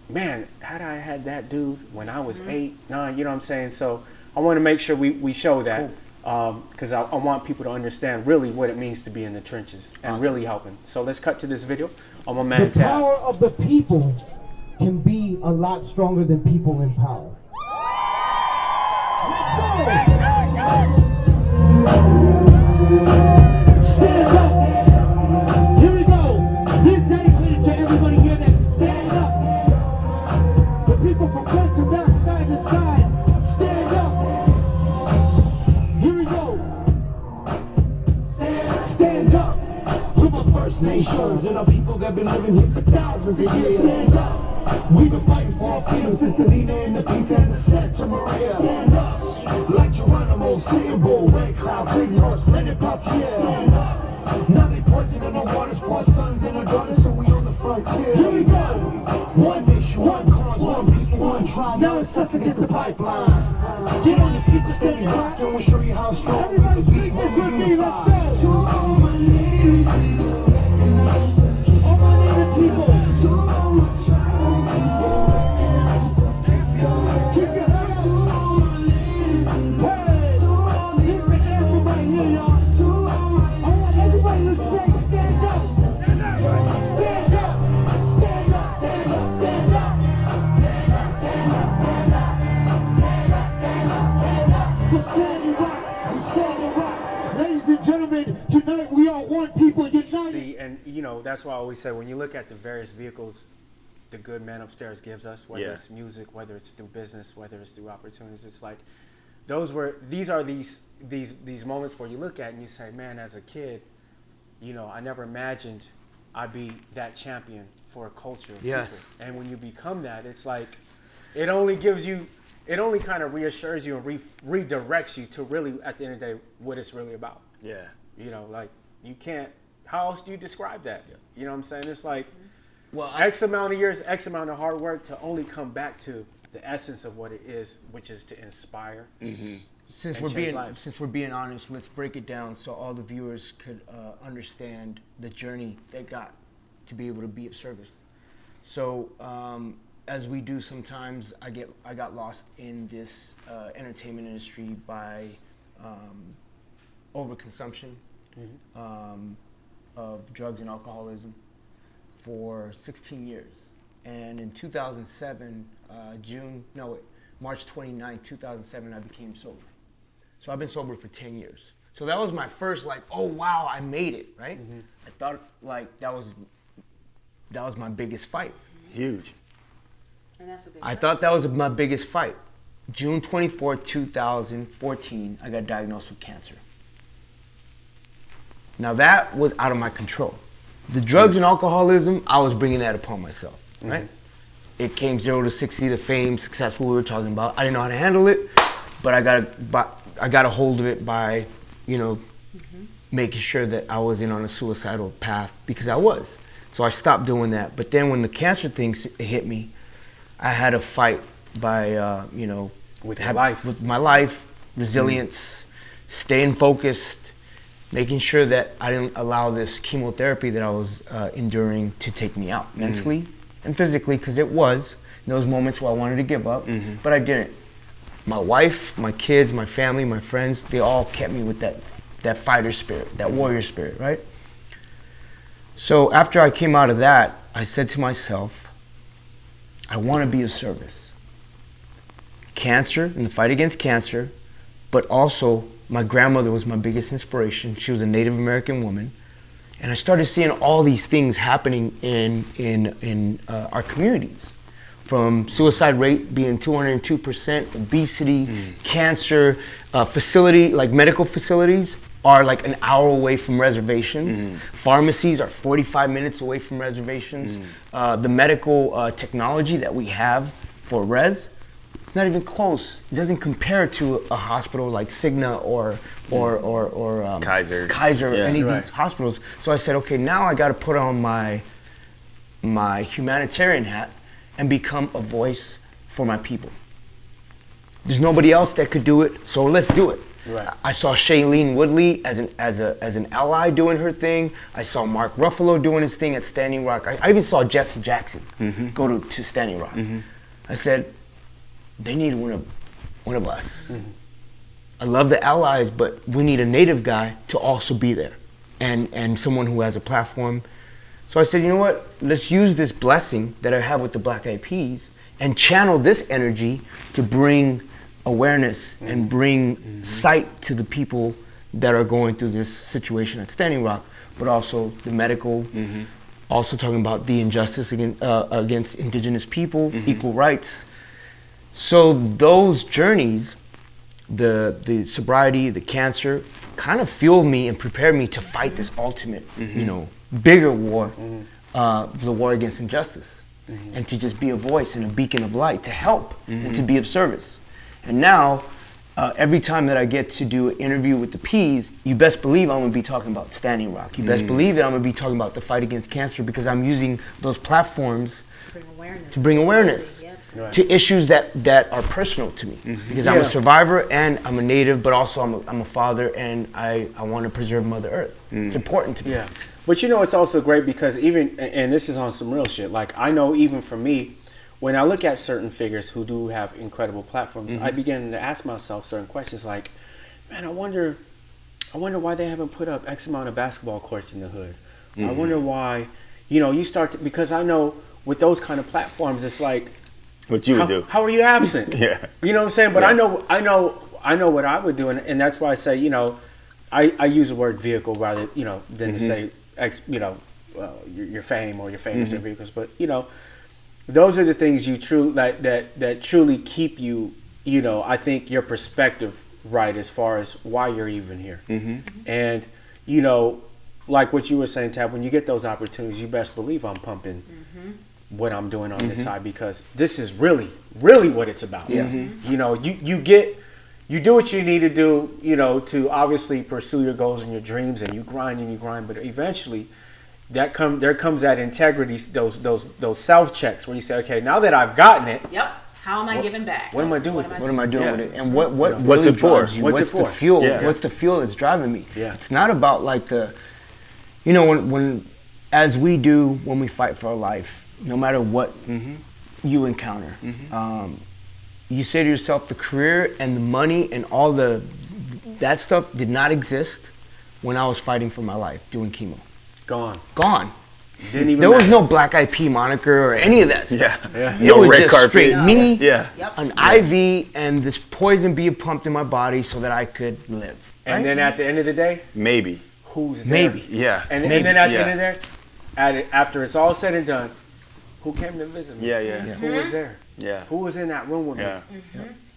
Speaker 1: man, had I had that dude when I was 8, 9, you know what I'm saying? So I want to make sure we show that, because I want people to understand really what it means to be in the trenches and really helping. So let's cut to this video on my man
Speaker 5: The power of the people can be a lot stronger than people in power. Stand up. Here we go. This is dedicated to everybody here that stand up. The people from front to back, side to side, stand up. Here we go. Stand up to the First Nations and the people that been living here for thousands of years. Stand up. We've been fighting for our freedom since the Nina and the Peter and the Santa Maria. Stand up. Like Geronimo, Sitting Bull, Red Cloud, Crazy Horse, Leonard Peltier. Now they poisoning the waters for our sons and our daughters, so we on the frontier. Here we go. One nation, one cause, one people, one tribe. Now it's us against the pipeline. Get on your feet to steady rock, and we'll show you how strong we can be when we unify. To all my niggas, all my niggas, To all my tribe, recognize yourself, keep going. Keep your hands to all my ladies. Hey, to all the rich everybody here, y'all. To all my I want everybody to shake, stand up. Stand up, stand up, stand up, stand up, stand up. Stand up, stand up, stand up. Stand up, stand up, stand up. We're standing rock, we're standing rock. Ladies and gentlemen, tonight we are one people united.
Speaker 1: See, and you know, that's why I always say when you look at the various vehicles the good man upstairs gives us, whether it's music, whether it's through business, whether it's through opportunities, it's like these are these moments where you look at and you say, man, as a kid, you know, I never imagined I'd be that champion for a culture of people. And when you become that, it's like it only kind of reassures you and redirects you to really, at the end of the day, what it's really about.
Speaker 3: Yeah.
Speaker 1: You know, like you can't, how else do you describe that? You know what I'm saying? It's like,
Speaker 2: Well,
Speaker 1: X amount of years, X amount of hard work to only come back to the essence of what it is, which is to inspire.
Speaker 2: Since we're being honest, let's break it down so all the viewers could understand the journey they got to be able to be of service. So as we do sometimes, I got lost in this entertainment industry by overconsumption of drugs and alcoholism for 16 years. And in 2007, March 29, 2007, I became sober. So I've been sober for 10 years. So that was my first, like, oh wow, I made it, right? I thought like that was my biggest fight.
Speaker 3: Huge.
Speaker 4: And that's a big
Speaker 2: I thought that was my biggest fight. June 24, 2014, I got diagnosed with cancer. Now that was out of my control. The drugs and alcoholism, I was bringing that upon myself, right? It came 0 to 60, the fame, success, what we were talking about. I didn't know how to handle it, but I got a hold of it by, you know, making sure that I wasn't on a suicidal path, because I was. So I stopped doing that. But then when the cancer thing hit me, I had a fight by, you know,
Speaker 1: with
Speaker 2: my life, resilience, staying focused, making sure that I didn't allow this chemotherapy that I was enduring to take me out mentally and physically, because it was in those moments where I wanted to give up, but I didn't. My wife, my kids, my family, my friends, they all kept me with that fighter spirit, that warrior spirit, right? So after I came out of that, I said to myself, I want to be of service. Cancer, and the fight against cancer, but also my grandmother was my biggest inspiration. She was a Native American woman. And I started seeing all these things happening in our communities. From suicide rate being 202%, obesity, cancer, like medical facilities are like an hour away from reservations. Pharmacies are 45 minutes away from reservations. The medical technology that we have for res, it's not even close. It doesn't compare to a hospital like Cigna or
Speaker 3: Kaiser,
Speaker 2: any of these hospitals. So I said, okay, now I got to put on my humanitarian hat and become a voice for my people. There's nobody else that could do it, so let's do it. I saw Shailene Woodley as an ally doing her thing. I saw Mark Ruffalo doing his thing at Standing Rock. I even saw Jesse Jackson go to Standing Rock. I said, they need one of us. I love the allies, but we need a Native guy to also be there, and someone who has a platform. So I said, you know what? Let's use this blessing that I have with the Black Eyed Peas and channel this energy to bring awareness and bring sight to the people that are going through this situation at Standing Rock, but also the medical, also talking about the injustice against indigenous people, equal rights. So those journeys, the sobriety, the cancer, kind of fueled me and prepared me to fight this ultimate, you know, bigger war, the war against injustice, and to just be a voice and a beacon of light to help and to be of service. And now, every time that I get to do an interview with the Peas, you best believe I'm gonna be talking about Standing Rock. You best believe that I'm gonna be talking about the fight against cancer, because I'm using those platforms to bring awareness to issues that are personal to me. Because I'm a survivor and I'm a Native, but also I'm a father, and I want to preserve Mother Earth. It's important to me.
Speaker 1: But you know, it's also great because even, and this is on some real shit, like I know even for me, when I look at certain figures who do have incredible platforms, I begin to ask myself certain questions like, man, I wonder why they haven't put up X amount of basketball courts in the hood. I wonder why, you know, you start to, because I know with those kind of platforms, it's like,
Speaker 3: What you would do.
Speaker 1: how are you absent?
Speaker 3: Yeah.
Speaker 1: You know what I'm saying? But
Speaker 3: Yeah.
Speaker 1: I know what I would do, and that's why I say, you know, I use the word vehicle rather, you know, than to say, your fame or your famous vehicles. But you know, those are the things you that truly keep you, you know, I think your perspective right as far as why you're even here. And you know, like what you were saying, Tab, when you get those opportunities, you best believe I'm pumping what I'm doing on this side, because this is really what it's about. You know, you do what you need to do, you know, to obviously pursue your goals and your dreams, and you grind, but eventually there comes that integrity, those self checks where you say, okay, now that I've gotten it,
Speaker 4: Yep. How am I giving back?
Speaker 1: what am I doing with it?
Speaker 2: What am I doing
Speaker 3: Yeah.
Speaker 2: with it? And what
Speaker 3: What's
Speaker 2: really
Speaker 3: it for?
Speaker 2: drives you?
Speaker 1: What's it
Speaker 2: What's the
Speaker 1: for?
Speaker 2: fuel?
Speaker 3: Yeah.
Speaker 2: What's the fuel that's driving me?
Speaker 1: Yeah.
Speaker 2: It's not about like you know, when as we do when we fight for our life, no matter what you encounter, you say to yourself, the career and the money and all that stuff did not exist when I was fighting for my life doing chemo. Gone.
Speaker 1: Didn't even
Speaker 2: There was
Speaker 1: matter.
Speaker 2: no Black Eyed Pea moniker or any of that stuff.
Speaker 3: Yeah.
Speaker 2: It
Speaker 3: No
Speaker 2: was
Speaker 3: red
Speaker 2: just
Speaker 3: carpet.
Speaker 2: straight me,
Speaker 3: Yeah.
Speaker 4: Yep.
Speaker 2: an IV, and this poison being pumped in my body so that I could live.
Speaker 1: And
Speaker 2: right?
Speaker 1: then at the end of the day,
Speaker 3: Maybe.
Speaker 1: who's there?
Speaker 2: Maybe.
Speaker 3: Yeah.
Speaker 1: And
Speaker 2: Maybe.
Speaker 1: then at the
Speaker 3: Yeah.
Speaker 1: end of there, after it's all said and done, who came to visit me?
Speaker 3: Yeah, yeah.
Speaker 1: Who was there?
Speaker 3: Yeah.
Speaker 1: Who was in that room with
Speaker 3: Yeah.
Speaker 1: me?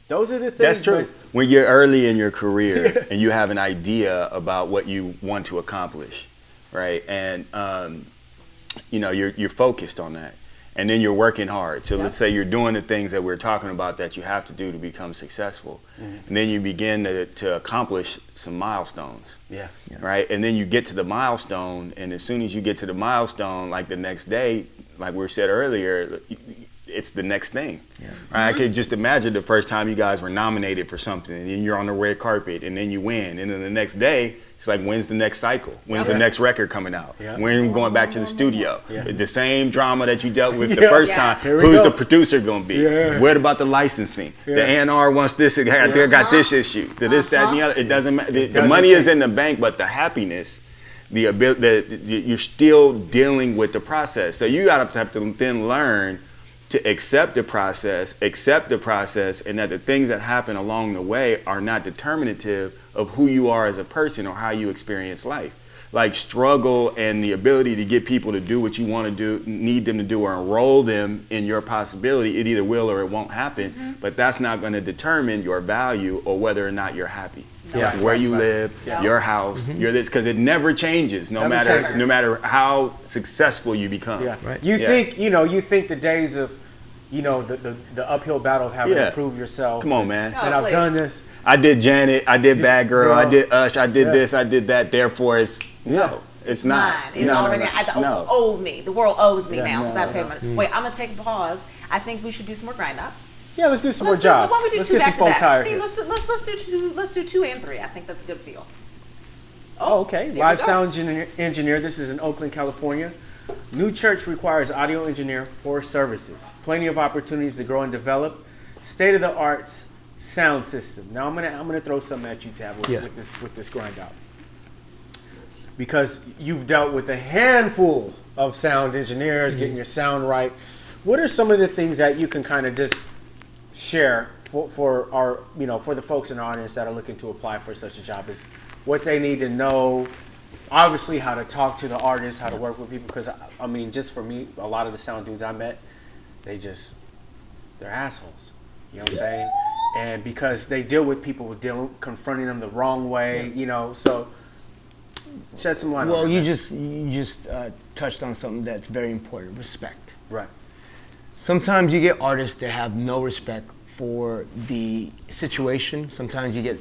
Speaker 1: Those are the things.
Speaker 3: That's true.
Speaker 1: man.
Speaker 3: When you're early in your career and you have an idea about what you want to accomplish, right? And you know, you're focused on that, and then you're working hard. So let's say you're doing the things that we're talking about that you have to do to become successful, and then you begin to accomplish some milestones.
Speaker 1: Yeah.
Speaker 3: Right, and then you get to the milestone, and as soon as you get to the milestone, like the next day, like we said earlier, it's the next thing. Right? I could just imagine the first time you guys were nominated for something, and then you're on the red carpet, and then you win, and then the next day, it's like, when's the next cycle? When's the next record coming out?
Speaker 1: Yeah.
Speaker 3: When are we going back to the studio?
Speaker 1: Yeah.
Speaker 3: The same drama that you dealt with the
Speaker 1: Yeah.
Speaker 3: first
Speaker 4: Yes.
Speaker 3: time.
Speaker 1: Here we
Speaker 3: Who's
Speaker 1: go.
Speaker 3: the producer going to be?
Speaker 1: Yeah.
Speaker 3: What about the licensing? The A&R wants this. They got this issue. The this, that, and the other. It doesn't matter. The
Speaker 1: doesn't
Speaker 3: money is
Speaker 1: change.
Speaker 3: in the bank, but the happiness, the ability, you're still dealing with the process. So you got to have to then learn to accept the process, and that the things that happen along the way are not determinative of who you are as a person or how you experience life. Like struggle and the ability to get people to do what you want to do, need them to do, or enroll them in your possibility, it either will or it won't happen, but that's not going to determine your value or whether or not you're happy.
Speaker 1: Yeah.
Speaker 3: Where you
Speaker 1: Right.
Speaker 3: live,
Speaker 4: Yeah.
Speaker 3: your house, your this, because it never changes, no
Speaker 1: Never changes.
Speaker 3: matter how successful you become.
Speaker 1: Yeah.
Speaker 2: Right.
Speaker 1: You
Speaker 3: Yeah.
Speaker 1: think, you think the days of, the uphill battle of having
Speaker 3: Yeah.
Speaker 1: to prove yourself.
Speaker 3: Come on, man.
Speaker 1: And
Speaker 4: Oh,
Speaker 1: I've
Speaker 4: please.
Speaker 1: done this.
Speaker 3: I did Janet, I did Bad Girl, I
Speaker 1: Girl.
Speaker 3: did Ush, I did
Speaker 1: Yeah.
Speaker 3: this, I did that. Therefore, it's no, it's not.
Speaker 4: Mine. It's
Speaker 3: No, no,
Speaker 4: already
Speaker 3: no, no.
Speaker 4: owed me. The world owes me
Speaker 1: Yeah,
Speaker 4: now because
Speaker 1: no,
Speaker 4: I paid
Speaker 1: no.
Speaker 4: money. Wait, I'm gonna take a pause. I think we should do some more grind ups.
Speaker 1: Yeah, let's do some more
Speaker 4: Let's do,
Speaker 1: jobs.
Speaker 4: why don't we do
Speaker 1: Let's
Speaker 4: two
Speaker 1: get some
Speaker 4: back to
Speaker 1: folks
Speaker 4: back?
Speaker 1: hired.
Speaker 4: See,
Speaker 1: here.
Speaker 4: let's do 2 and 3. I think that's a good feel.
Speaker 1: Oh, okay.
Speaker 4: there we
Speaker 1: Live
Speaker 4: go.
Speaker 1: sound engineer. This is in Oakland, California. New church requires audio engineer for services. Plenty of opportunities to grow and develop. State of the arts sound system. Now I'm gonna throw something at you, Tab, with this grind out, because you've dealt with a handful of sound engineers getting your sound right. What are some of the things that you can kind of just share for our for the folks in our audience that are looking to apply for such a job? Is what they need to know, obviously how to talk to the artists, how to work with people, because I mean, just for me, a lot of the sound dudes I met, they're assholes, you know what I'm saying? And because they deal with people confronting them the wrong way, so shed some light
Speaker 2: Well,
Speaker 1: on
Speaker 2: you
Speaker 1: that.
Speaker 2: just touched on something that's very important: respect.
Speaker 1: Right.
Speaker 2: Sometimes you get artists that have no respect for the situation. Sometimes you get,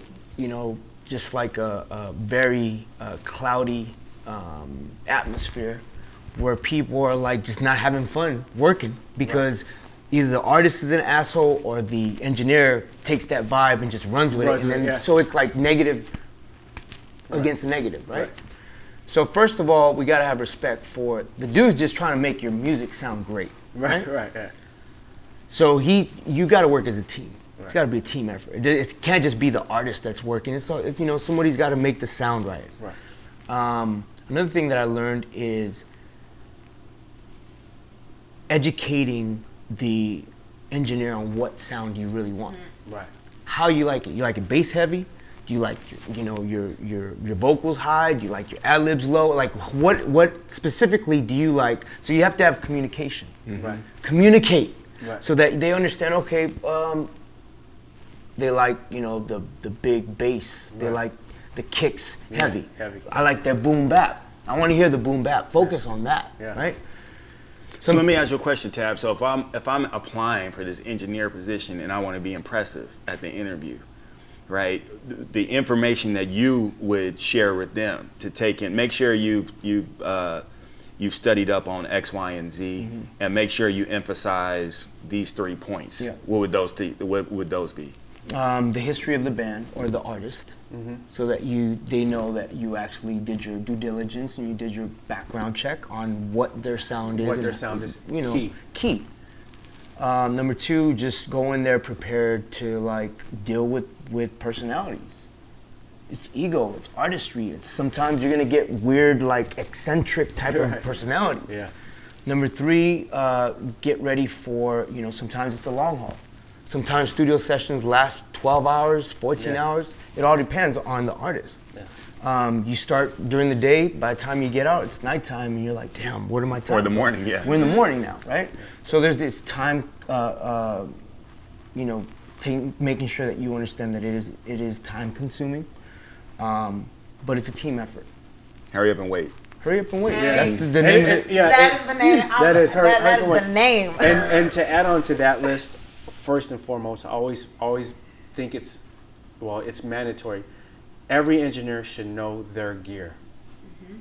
Speaker 2: just like a very cloudy atmosphere where people are like just not having fun working because either the artist is an asshole or the engineer takes that vibe and just runs with it. And then, so it's like negative against negative, right? So first of all, we gotta have respect for the dude's just trying to make your music sound great.
Speaker 1: Right. Yeah.
Speaker 2: So you gotta work as a team. It's gotta be a team effort. It can't just be the artist that's working. It's somebody's gotta make the sound right.
Speaker 1: Right.
Speaker 2: Another thing that I learned is educating the engineer on what sound you really want.
Speaker 1: Right.
Speaker 2: How you like it. You like it bass heavy? Do you like your vocals high? Do you like your ad libs low? Like what specifically do you like? So you have to have communication.
Speaker 1: Right.
Speaker 2: Communicate.
Speaker 1: Right.
Speaker 2: So that they understand. Okay, they like the big bass. They like the kicks heavy.
Speaker 1: Heavy.
Speaker 2: I like that boom bap. I want to hear the boom bap. Focus on that.
Speaker 1: Yeah.
Speaker 2: Right.
Speaker 3: So let me ask you a question, Tab. So if I'm applying for this engineer position and I want to be impressive at the interview, right? The information that you would share with them to take in, make sure you've studied up on X, Y, and Z, and make sure you emphasize these 3 points.
Speaker 2: Yeah.
Speaker 3: What would those be?
Speaker 2: The history of the band or the artist, so that they know that you actually did your due diligence and you did your background check on what their sound is.
Speaker 1: What their sound is key.
Speaker 2: Number 2, just go in there prepared to deal with personalities. It's ego, it's artistry. It's sometimes you're gonna get weird, eccentric type of personalities.
Speaker 1: Yeah.
Speaker 2: Number 3, get ready for sometimes it's a long haul. Sometimes studio sessions last 12 hours, 14 hours. It all depends on the artist. Yeah. You start during the day, by the time you get out, it's nighttime, and you're like, damn, what am I talking
Speaker 3: Or the morning, yeah.
Speaker 2: We're in the morning now, right? So there's this time, making sure that you understand that it is time consuming, but it's a team effort.
Speaker 3: Hurry up and wait.
Speaker 2: Hurry up and wait.
Speaker 4: Yeah.
Speaker 2: That's the name.
Speaker 4: That is the name.
Speaker 1: That is
Speaker 4: the name.
Speaker 1: And to add on to that list, first and foremost, I always think it's mandatory. Every engineer should know their gear,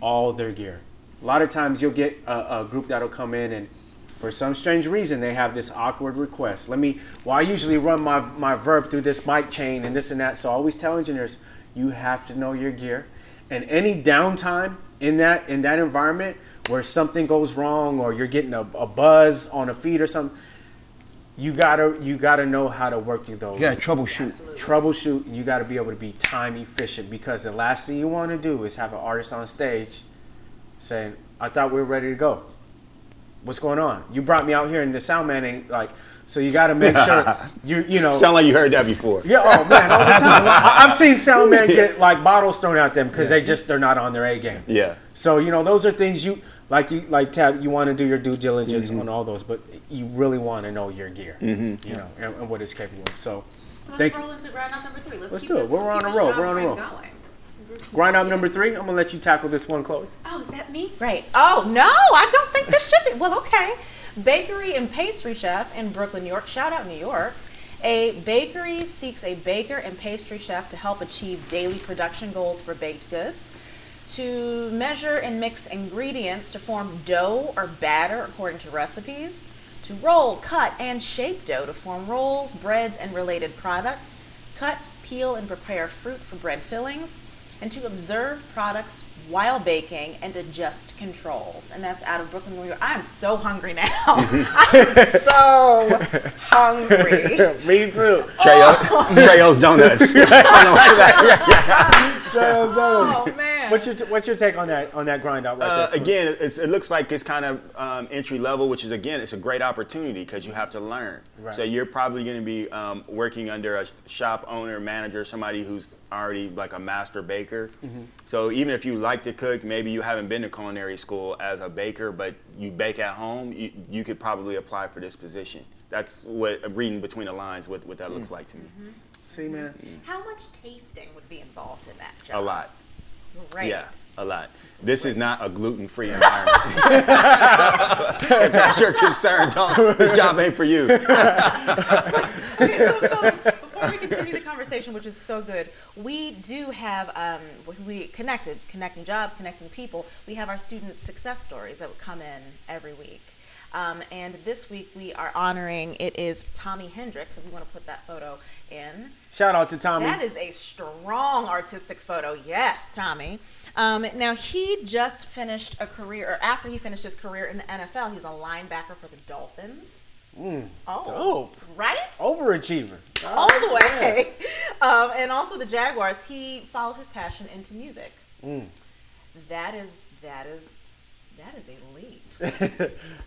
Speaker 1: all their gear. A lot of times you'll get a group that'll come in and for some strange reason they have this awkward request. I usually run my verb through this mic chain and this and that. So I always tell engineers, you have to know your gear, and any downtime in that environment where something goes wrong or you're getting a buzz on a feed or something, you gotta know how to work through those.
Speaker 2: You gotta troubleshoot.
Speaker 4: Absolutely.
Speaker 1: Troubleshoot, and you gotta be able to be time efficient, because the last thing you want to do is have an artist on stage saying, I thought we were ready to go. What's going on? You brought me out here and the sound man ain't so you gotta make sure you know.
Speaker 3: Sound like you heard that before.
Speaker 1: Yeah, oh man, all the time. I've seen sound man get bottles thrown at them because they're not on their A game.
Speaker 3: Yeah.
Speaker 1: So those are things you Tab, you want to do your due diligence on all those, but you really want to know your gear, and what it's capable of. So
Speaker 4: let's roll into grind up number 3.
Speaker 1: Let's do it. We're on a roll. We're on a roll. Grind up number 3. I'm gonna let you tackle this one, Cloie.
Speaker 4: Oh, is that me? Right. Oh no, I don't think this should be. Well, okay. Bakery and pastry chef in Brooklyn, New York. Shout out New York. A bakery seeks a baker and pastry chef to help achieve daily production goals for baked goods, to measure and mix ingredients to form dough or batter according to recipes, to roll, cut, and shape dough to form rolls, breads, and related products, cut, peel, and prepare fruit for bread fillings, and to observe products while baking and adjust controls. And that's out of Brooklyn, New York. I am so hungry now. I am so hungry.
Speaker 1: Me too.
Speaker 3: Treyo's Donuts.
Speaker 1: Treyo's Donuts.
Speaker 4: Oh man.
Speaker 1: What's your take on that grind out right there?
Speaker 3: Again, it looks like it's kind of entry level, which is, again, it's a great opportunity because you have to learn.
Speaker 1: Right.
Speaker 3: So you're probably going to be working under a shop owner, manager, somebody who's already like a master baker. So even if you like to cook, maybe you haven't been to culinary school as a baker, but you bake at home, you could probably apply for this position. That's what, reading between the lines, what that looks like to me.
Speaker 1: See, man.
Speaker 4: How much tasting would be involved in that job?
Speaker 3: A lot.
Speaker 4: Right.
Speaker 3: Yeah, a lot. This is not a gluten-free environment. If that's your concern, this job ain't for you.
Speaker 4: Okay, so fellas, before we continue the conversation, which is so good, we do have, connecting jobs, connecting people, we have our student success stories that would come in every week. And this week we are honoring, it is Tommy Hendrix, if we want to put that photo in.
Speaker 1: Shout out to Tommy.
Speaker 4: That is a strong artistic photo. Yes, Tommy. Now, he just finished a career, or after he finished his career in the NFL, he was a linebacker for the Dolphins.
Speaker 1: Dope.
Speaker 4: Right?
Speaker 1: Overachiever.
Speaker 4: All the way. And also the Jaguars, he followed his passion into music. That is a leap.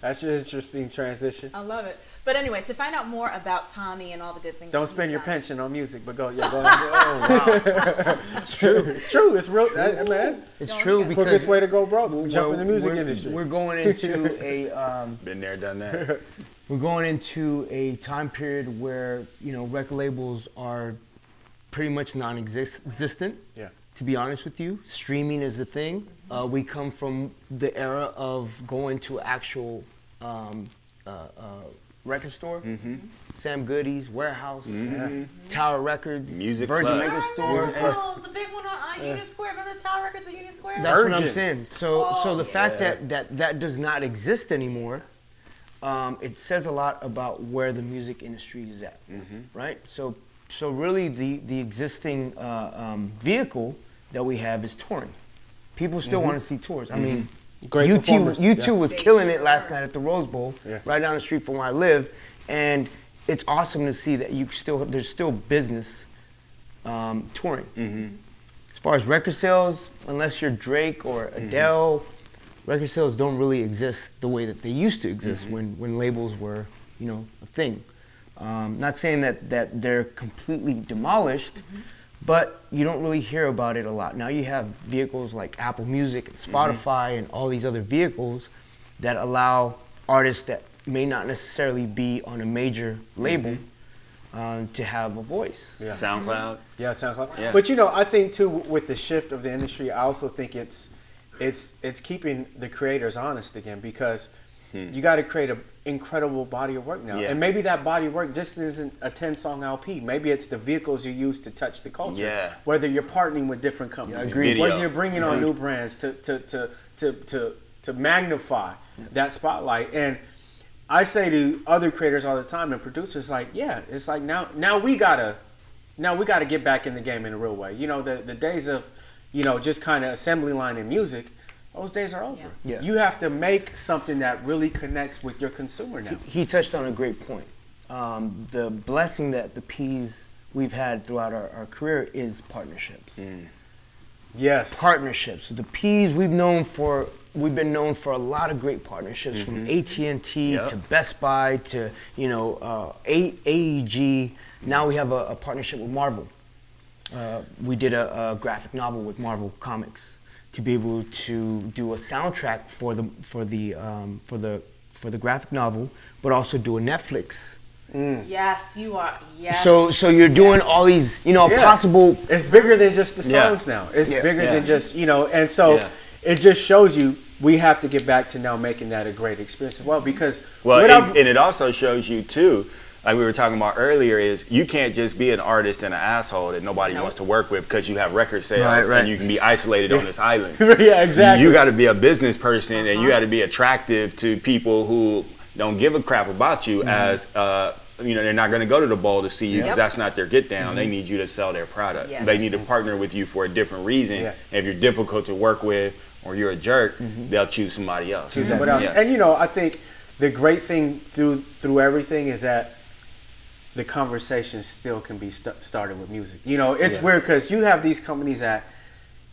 Speaker 1: That's an interesting transition.
Speaker 4: I love it. But anyway, to find out more about Tommy and all the good things.
Speaker 1: Don't
Speaker 4: that
Speaker 1: spend
Speaker 4: he's
Speaker 1: your
Speaker 4: done.
Speaker 1: pension on music, but go ahead. Oh, wow. It's true. It's true. It's real, man.
Speaker 2: It's true because
Speaker 1: Quickest way to go broke. Jump in the music industry.
Speaker 2: We're going into a
Speaker 3: Been there, done that.
Speaker 2: we're going into a time period where record labels are pretty much non-existent.
Speaker 1: Yeah.
Speaker 2: To be honest with you, streaming is the thing. We come from the era of going to actual record store, Sam Goody's, Warehouse, Tower Records,
Speaker 3: Music
Speaker 2: Virgin
Speaker 3: Plus.
Speaker 2: Record Store.
Speaker 1: Music Plus.
Speaker 4: Oh, the big one on Union Square. Remember the Tower Records at Union Square?
Speaker 2: That's what I'm
Speaker 1: Virgin.
Speaker 2: saying. So the fact that does not exist anymore, it says a lot about where the music industry is at, right? So really the existing vehicle that we have is touring. People still want to see tours. I mean,
Speaker 1: Great performers.
Speaker 2: U2 was killing it last night at the Rose Bowl,
Speaker 1: Yeah.
Speaker 2: right down the street from where I live, and it's awesome to see that there's still business touring. As far as record sales, unless you're Drake or Adele, record sales don't really exist the way that they used to exist when labels were, a thing. Not saying that they're completely demolished, but you don't really hear about it a lot. Now you have vehicles like Apple Music and Spotify and all these other vehicles that allow artists that may not necessarily be on a major label to have a voice.
Speaker 1: Yeah.
Speaker 3: SoundCloud.
Speaker 1: Yeah, SoundCloud.
Speaker 3: Yeah.
Speaker 1: But I think too, with the shift of the industry, I also think it's keeping the creators honest again, because you got to create an incredible body of work now.
Speaker 3: Yeah.
Speaker 1: And maybe that body of work just isn't a 10-song LP. Maybe it's the vehicles you use to touch the culture.
Speaker 3: Yeah.
Speaker 1: Whether you're partnering with different companies,
Speaker 3: agreed.
Speaker 1: whether
Speaker 3: Video.
Speaker 1: you're bringing on new brands to magnify that spotlight. And I say to other creators all the time and producers, like, it's like now we gotta get back in the game in a real way. The days of just kind of assembly line in music, those days are over.
Speaker 2: Yeah.
Speaker 1: You have to make something that really connects with your consumer now.
Speaker 2: He touched on a great point. The blessing that the P's we've had throughout our career is partnerships.
Speaker 1: Yes.
Speaker 2: Partnerships. The P's we've been known for a lot of great partnerships, from AT&T
Speaker 3: Yep.
Speaker 2: to Best Buy to AEG. Now we have a partnership with Marvel. We did a graphic novel with Marvel Comics to be able to do a soundtrack for the graphic novel, but also do a Netflix.
Speaker 4: Yes, you are. Yes.
Speaker 2: So you're doing all these, possible.
Speaker 1: It's bigger than just the
Speaker 3: Yeah.
Speaker 1: songs now. It's
Speaker 2: Yeah.
Speaker 1: bigger
Speaker 3: Yeah.
Speaker 1: than just, and so
Speaker 3: Yeah.
Speaker 1: it just shows you we have to get back to now making that a great experience as well, because
Speaker 3: Well,
Speaker 1: what I've-
Speaker 3: and it also shows you too, like we were talking about earlier, is you can't just be an artist and an asshole that nobody wants to work with because you have record sales
Speaker 2: Right.
Speaker 3: and you can be isolated on this island.
Speaker 1: yeah, exactly.
Speaker 3: You got to be a business person and you got to be attractive to people who don't give a crap about you as they're not going to go to the bowl to see you because that's not their get down. They need you to sell their product.
Speaker 4: Yes.
Speaker 3: They need to partner with you for a different reason.
Speaker 1: Yeah.
Speaker 3: And if you're difficult to work with or you're a jerk, they'll choose somebody else.
Speaker 1: to someone else.
Speaker 3: Yeah.
Speaker 1: And I think the great thing through everything is that the conversation still can be started with music. It's weird because you have these companies that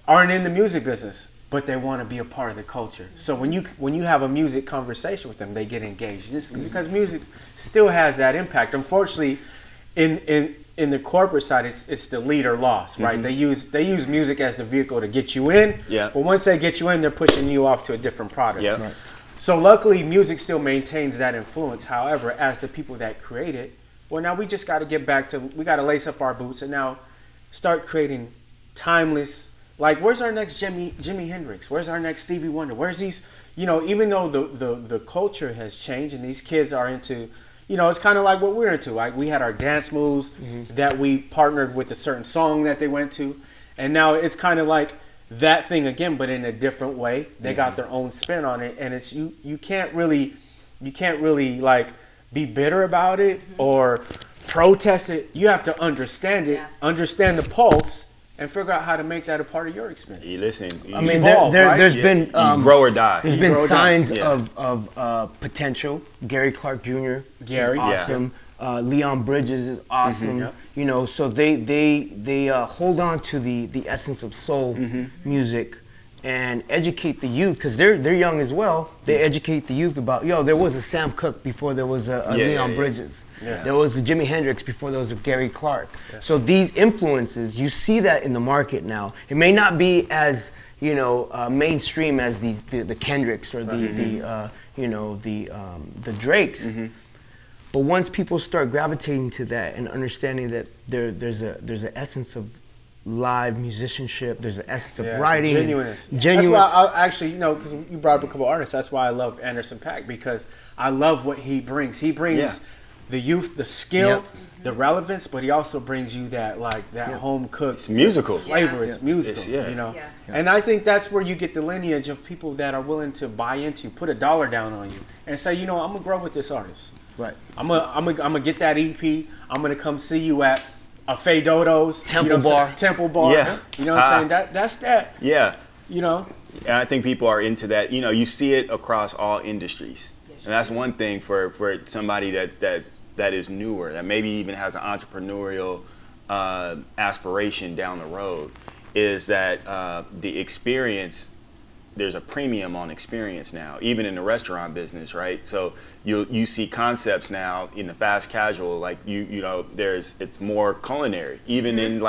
Speaker 1: aren't in the music business, but they want to be a part of the culture. So when you have a music conversation with them, they get engaged. Because music still has that impact. Unfortunately, in the corporate side, it's the lead or loss, right? They use music as the vehicle to get you in.
Speaker 3: Yeah.
Speaker 1: But once they get you in, they're pushing you off to a different product.
Speaker 3: Yeah. Right.
Speaker 1: So luckily, music still maintains that influence. However, as the people that create it, well, now we just got to get back to, we got to lace up our boots and now start creating timeless, like, where's our next Jimi Hendrix? Where's our next Stevie Wonder? Where's these, even though the culture has changed and these kids are into, it's kind of like what we're into. Like, we had our dance moves that we partnered with a certain song that they went to. And now it's kind of like that thing again, but in a different way. They got their own spin on it. And it's, you can't really You can't really like be bitter about it or protest it. You have to understand it,
Speaker 4: Yes.
Speaker 1: understand the pulse, and figure out how to make that a part of your experience.
Speaker 3: You listen.
Speaker 2: I mean,
Speaker 1: Evolve, right?
Speaker 2: there's
Speaker 3: you
Speaker 2: been
Speaker 3: grow or die.
Speaker 2: There's
Speaker 1: You
Speaker 2: been
Speaker 1: grow or die.
Speaker 2: signs
Speaker 3: Yeah.
Speaker 2: of potential. Gary Clark Jr.
Speaker 1: Gary,
Speaker 2: is awesome. Leon Bridges is awesome.
Speaker 1: Yep.
Speaker 2: You know, so they hold on to the essence of soul music and educate the youth, because they're young as well. They educate the youth about, there was a Sam Cooke before there was a Leon Bridges.
Speaker 1: Yeah.
Speaker 2: There was a Jimi Hendrix before there was a Gary Clark. So these influences, you see that in the market now. It may not be as mainstream as the Kendricks or the Drakes. But once people start gravitating to that and understanding that there's an essence of live musicianship, there's an essence of writing,
Speaker 1: genuineness.
Speaker 2: genuine.
Speaker 1: That's why I actually, because you brought up a couple artists, that's why I love Anderson .Paak, because I love what he brings. He brings the youth, the skill, the relevance, but he also brings you that home cooked
Speaker 3: musical
Speaker 1: flavor. It's musical,
Speaker 3: Yeah.
Speaker 1: And I think that's where you get the lineage of people that are willing to buy into, put $1 down on you, and say, I'm gonna grow with this artist.
Speaker 2: Right.
Speaker 1: I'm gonna get that EP. I'm gonna come see you at a Fay Dodo's
Speaker 2: Temple Bar.
Speaker 1: Temple Bar.
Speaker 3: Yeah.
Speaker 1: You know what I'm saying? That's that.
Speaker 3: Yeah.
Speaker 1: And
Speaker 3: I think people are into that. You see it across all industries. And that's one thing for somebody that is newer, that maybe even has an entrepreneurial aspiration down the road, is that the experience, there's a premium on experience now, even in the restaurant business, right? So you see concepts now in the fast casual, like it's more culinary. Even in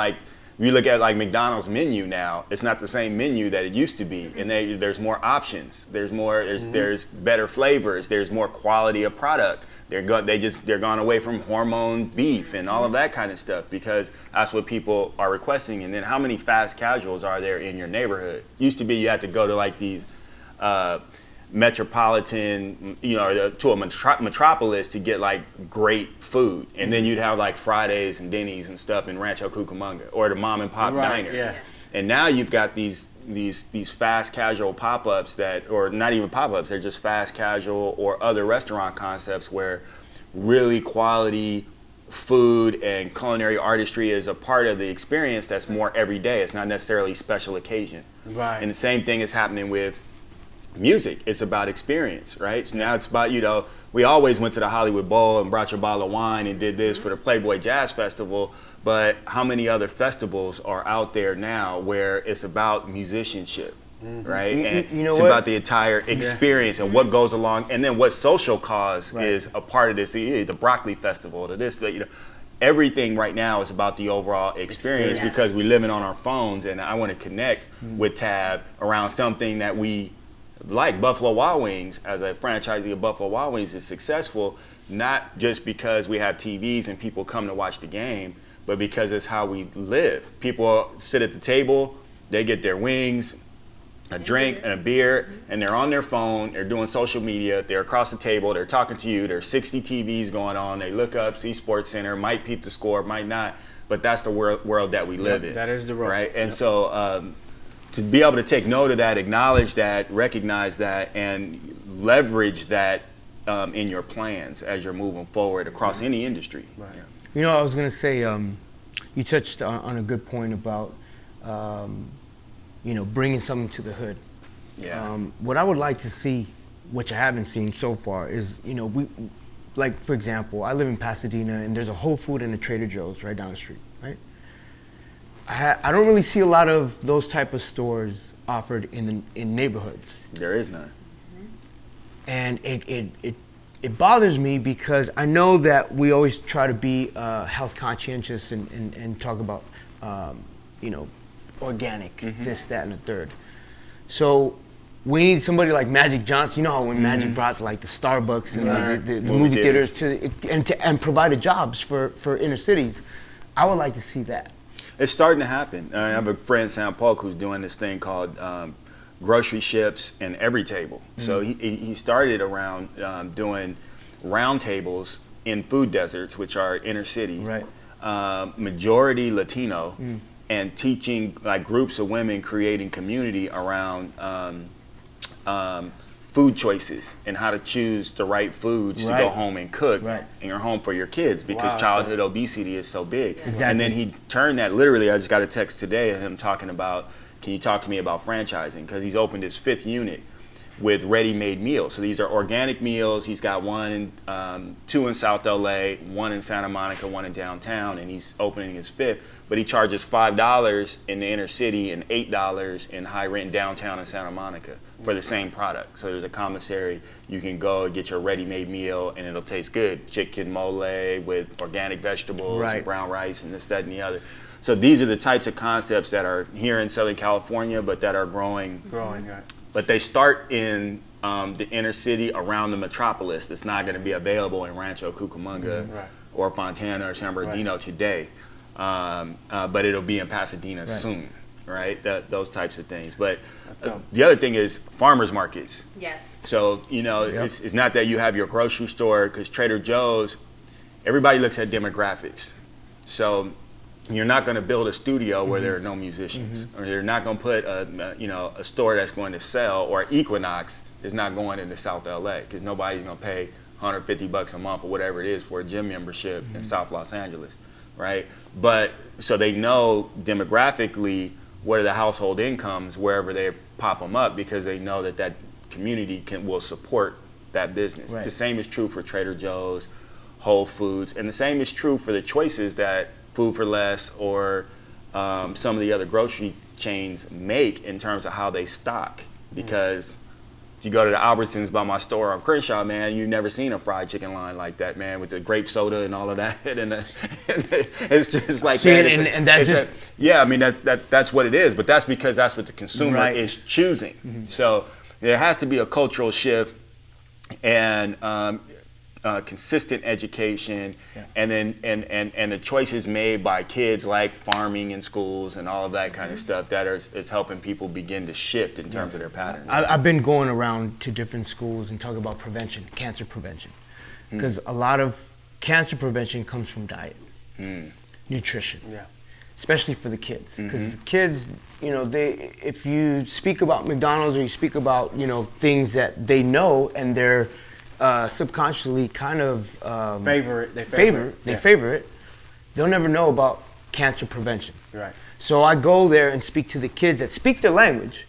Speaker 3: you look at McDonald's menu now, it's not the same menu that it used to be, and there's more options. There's more. There's better flavors. There's more quality of product. They're gone away from hormone beef and all of that kind of stuff, because that's what people are requesting. And then how many fast casuals are there in your neighborhood? Used to be you had to go to these metropolitan, to a metropolis to get great food, and then you'd have Fridays and Denny's and stuff in Rancho Cucamonga, or the mom and pop diner.
Speaker 1: Yeah.
Speaker 3: And now you've got these fast casual pop-ups or not even pop-ups, they're just fast casual or other restaurant concepts where really quality food and culinary artistry is a part of the experience that's more everyday. It's not necessarily special occasion.
Speaker 1: Right.
Speaker 3: And the same thing is happening with music. It's about experience, right? So now it's about, we always went to the Hollywood Bowl and brought your bottle of wine and did this for the Playboy Jazz Festival, but how many other festivals are out there now where it's about musicianship, right? And it's about the entire experience and what goes along, and then what social cause is a part of this, the Broccoli Festival, everything right now is about the overall experience, because we're living on our phones, and I want to connect with Tab around something that we like. Buffalo Wild Wings, as a franchisee of Buffalo Wild Wings, is successful not just because we have TVs and people come to watch the game, but because it's how we live. People sit at the table, they get their wings, a drink and a beer, and they're on their phone, they're doing social media, they're across the table, they're talking to you, there's 60 TVs going on, they look up, see Sports Center, might peep the score, might not, but that's the world that we live in.
Speaker 1: That is the world.
Speaker 3: Right? And so to be able to take note of that, acknowledge that, recognize that, and leverage that in your plans as you're moving forward across any industry.
Speaker 1: Right.
Speaker 2: I was going to say, you touched on a good point about, bringing something to the hood.
Speaker 3: Yeah.
Speaker 2: What I would like to see, which I haven't seen so far, is, for example, I live in Pasadena, and there's a Whole Food and a Trader Joe's right down the street, right? I don't really see a lot of those type of stores offered in neighborhoods.
Speaker 3: There is none.
Speaker 2: And it bothers me, because I know that we always try to be health conscientious and talk about organic, this, that, and the third. So we need somebody like Magic Johnson. You know how when Magic brought the Starbucks and the movie theaters and provided jobs for inner cities. I would like to see that.
Speaker 3: It's starting to happen. I have a friend, Sam Polk, who's doing this thing called grocery ships and every table. So he started around doing round tables in food deserts, which are inner city, majority Latino, and teaching groups of women, creating community around food choices and how to choose the right foods to go home and cook in your home for your kids, because childhood obesity is so big.
Speaker 2: Exactly.
Speaker 3: And then he turned that, literally, I just got a text today of him talking about, can you talk to me about franchising? Because he's opened his 5th unit with ready-made meals. So these are organic meals. He's got 2 in South L.A., 1 in Santa Monica, 1 in downtown, and he's opening his 5th. But he charges $5 in the inner city and $8 in high rent downtown in Santa Monica for the same product. So there's a commissary. You can go and get your ready-made meal, and it'll taste good. Chicken mole with organic vegetables and brown rice and this, that, and the other. So these are the types of concepts that are here in Southern California, but that are growing.
Speaker 1: Right.
Speaker 3: But they start in the inner city around the metropolis. That's not going to be available in Rancho Cucamonga or Fontana or San Bernardino today. But it'll be in Pasadena soon, right? Those types of things. But the other thing is farmers markets.
Speaker 4: Yes.
Speaker 3: So, it's not that you have your grocery store, because Trader Joe's, everybody looks at demographics. So you're not going to build a studio where there are no musicians, or you're not going to put a store that's going to sell, or Equinox is not going into South LA, because nobody's going to pay $150 a month or whatever it is for a gym membership in South Los Angeles, right? But so they know demographically what are the household incomes wherever they pop them up, because they know that community will support that business. The same is true for Trader Joe's, Whole Foods, and the same is true for the choices that Food for Less or some of the other grocery chains make in terms of how they stock. Because if you go to the Albertsons by my store on Crenshaw, man, you've never seen a fried chicken line like that, man, with the grape soda and all of that. and it's just like that. Yeah, I mean, that's what it is. But that's because that's what the consumer is choosing. So there has to be a cultural shift and consistent education, and then and the choices made by kids, like farming in schools and all of that kind of stuff, that is helping people begin to shift in terms of their patterns.
Speaker 2: I've been going around to different schools and talking about prevention, cancer prevention, because a lot of cancer prevention comes from diet, nutrition, especially for the kids, because kids, if you speak about McDonald's or you speak about things that they know and they're subconsciously kind of favor it, they'll never know about cancer prevention.
Speaker 1: Right.
Speaker 2: So I go there and speak to the kids that speak the language.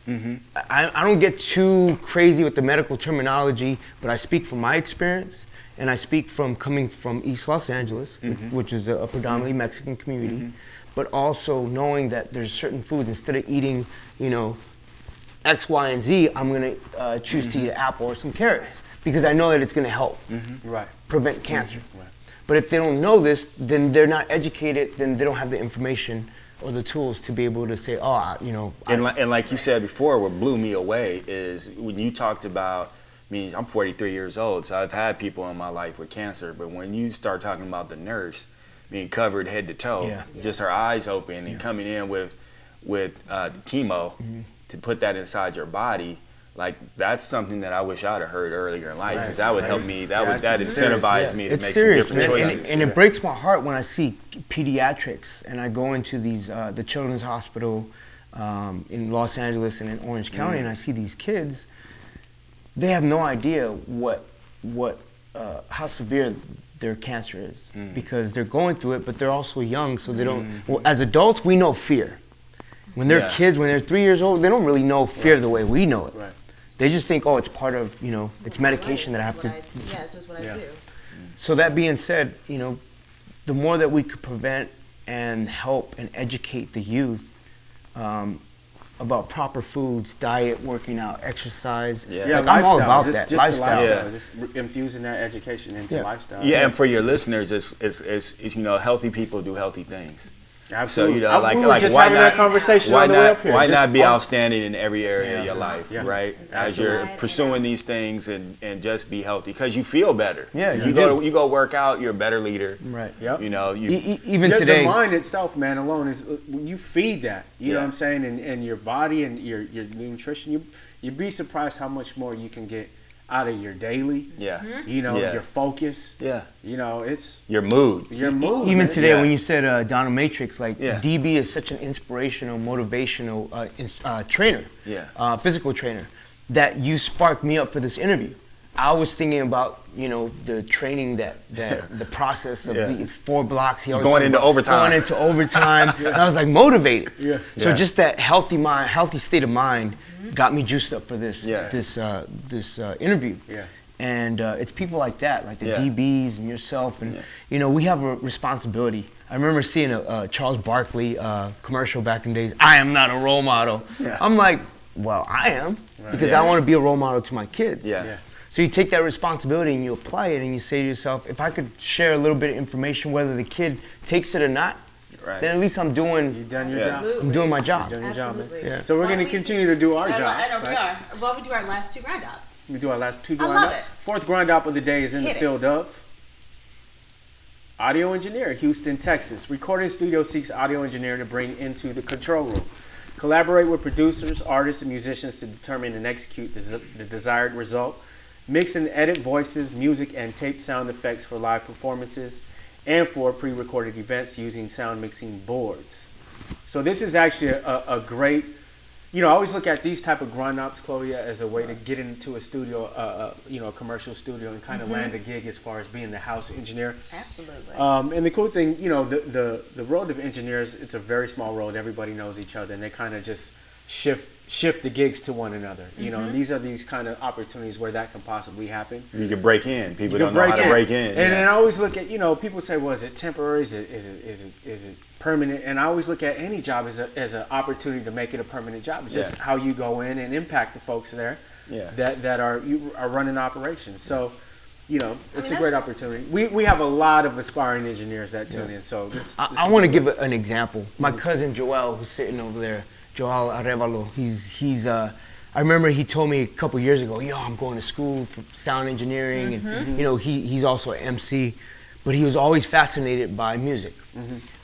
Speaker 2: I don't get too crazy with the medical terminology, but I speak from my experience, and I speak from coming from East Los Angeles, which is a predominantly Mexican community, but also knowing that there's certain foods, instead of eating, X, Y, and Z, I'm gonna choose to eat an apple or some carrots, because I know that it's gonna help prevent cancer. But if they don't know this, then they're not educated, then they don't have the information or the tools to be able to say, And
Speaker 3: like you said before, what blew me away is when you talked about, I'm 43 years old, so I've had people in my life with cancer, but when you start talking about the nurse being covered head to toe, just her eyes open and coming in with chemo to put that inside your body, like, that's something that I wish I'd have heard earlier in life, because that would help me, that incentivized me to make some different choices.
Speaker 2: And it breaks my heart when I see pediatrics, and I go into these, the Children's Hospital in Los Angeles and in Orange County, and I see these kids, they have no idea how severe their cancer is, because they're going through it, but they're also young, so they don't, well, as adults, we know fear. When they're kids, when they're 3 years old, they don't really know fear the way we know it. They just think, it's part of, it's medication that I have to.
Speaker 4: It's just what I do.
Speaker 2: So that being said, the more that we could prevent and help and educate the youth about proper foods, diet, working out, exercise.
Speaker 1: I'm all about that. Lifestyle. Just infusing that education into lifestyle.
Speaker 3: And for your listeners, it's healthy people do healthy things.
Speaker 1: Absolutely.
Speaker 3: So,
Speaker 1: we were just having that conversation on the way up here.
Speaker 3: Why not be outstanding in every area of your life, right? As you're pursuing these things, and just be healthy, because you feel better. You go work out, you're a better leader.
Speaker 2: Right.
Speaker 1: Yep.
Speaker 2: Even today,
Speaker 1: the mind itself, man, alone is when you feed that. You know what I'm saying, and your body and your nutrition. You'd be surprised how much more you can get out of your daily, your focus, it's
Speaker 3: your mood.
Speaker 2: Even man. Today, when you said dominatrix, like DB is such an inspirational, motivational trainer, physical trainer. that you sparked me up for this interview. I was thinking about, you know, the training that the process of the 4 blocks. He always
Speaker 3: Going into overtime.
Speaker 2: Going into overtime. And I was like motivated.
Speaker 1: Yeah.
Speaker 2: So just that healthy mind, healthy state of mind got me juiced up for this interview.
Speaker 1: Yeah.
Speaker 2: And it's people like that, like the
Speaker 3: Yeah.
Speaker 2: DBs and yourself. And, you know, we have a responsibility. I remember seeing a Charles Barkley commercial back in the days. I am not a role model.
Speaker 3: Yeah.
Speaker 2: I'm like, well, I am, because I want to be a role model to my kids.
Speaker 3: Yeah.
Speaker 2: So you take that responsibility and you apply it and you say to yourself, if I could share a little bit of information, whether the kid takes it or not, then at least I'm doing.
Speaker 1: You done your job.
Speaker 2: I'm doing my job.
Speaker 1: You done your job, man.
Speaker 4: Absolutely.
Speaker 2: Yeah.
Speaker 1: So we're going to continue to do our job.
Speaker 4: I know we
Speaker 1: right?
Speaker 4: are. While we do our last 2 grind ups.
Speaker 1: We do our last 2
Speaker 4: I
Speaker 1: grind
Speaker 4: love
Speaker 1: ups.
Speaker 4: it.
Speaker 1: 4th grind up of the day is in
Speaker 4: Hit
Speaker 1: the
Speaker 4: it.
Speaker 1: field of audio engineer, Houston, Texas. Recording studio seeks audio engineer to bring into the control room. Collaborate with producers, artists, and musicians to determine and execute the desired result. Mix and edit voices, music, and tape sound effects for live performances and for pre-recorded events using sound mixing boards. So this is actually a great, you know, I always look at these type of grind ups, Cloie, as a way to get into a studio, you know, a commercial studio and kind of land a gig as far as being the house engineer.
Speaker 4: Absolutely.
Speaker 1: And the cool thing, you know, the world of engineers, it's a very small world. Everybody knows each other, and they kind of just shift the gigs to one another. You know, and these are these kind of opportunities where that can possibly happen.
Speaker 3: You can break in. People
Speaker 1: You
Speaker 3: don't
Speaker 1: can
Speaker 3: know how to break in.
Speaker 1: And then I always look at, you know, people say, well, is it temporary? Is it permanent? And I always look at any job as an opportunity to make it a permanent job. It's just how you go in and impact the folks there that are running operations. So, you know, it's a great opportunity. We have a lot of aspiring engineers that tune in. So this
Speaker 2: I want to give an example. My cousin Joel, who's sitting over there, Joel Arevalo, he's I remember he told me a couple years ago, yo, I'm going to school for sound engineering, and you know, he's also an MC, but he was always fascinated by music.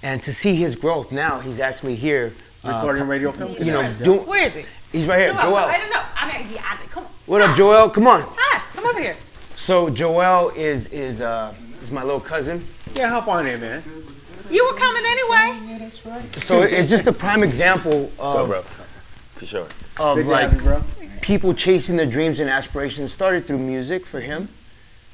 Speaker 2: And to see his growth now, he's actually here
Speaker 1: recording radio film.
Speaker 2: You know,
Speaker 4: Where is he?
Speaker 2: he's right here. Joel.
Speaker 4: I don't know. I mean, come on.
Speaker 2: What up, Joel? Come on.
Speaker 4: Hi, come over here.
Speaker 2: So Joel is my little cousin.
Speaker 1: Yeah, hop on in, man.
Speaker 4: You were coming anyway.
Speaker 2: So it's just a prime example
Speaker 3: So, bro, for sure.
Speaker 2: of
Speaker 1: Good to
Speaker 2: like
Speaker 1: have you, bro.
Speaker 2: people chasing their dreams and aspirations. Started through music for him,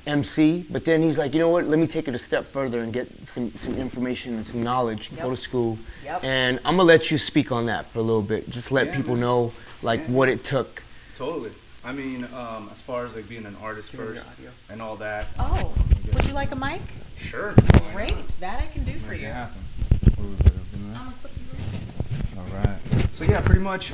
Speaker 2: MC, but then he's like, you know what? Let me take it a step further and get some information and some knowledge. Go to school, and I'm gonna let you speak on that for a little bit. Just let people know like what it took.
Speaker 6: Totally. I mean, as far as like being an artist first and all that.
Speaker 4: Oh, would you like a mic?
Speaker 6: Sure.
Speaker 4: Great. That I can do for you.
Speaker 6: Happen.
Speaker 4: I'm gonna flip you around.
Speaker 6: All right. So yeah, pretty much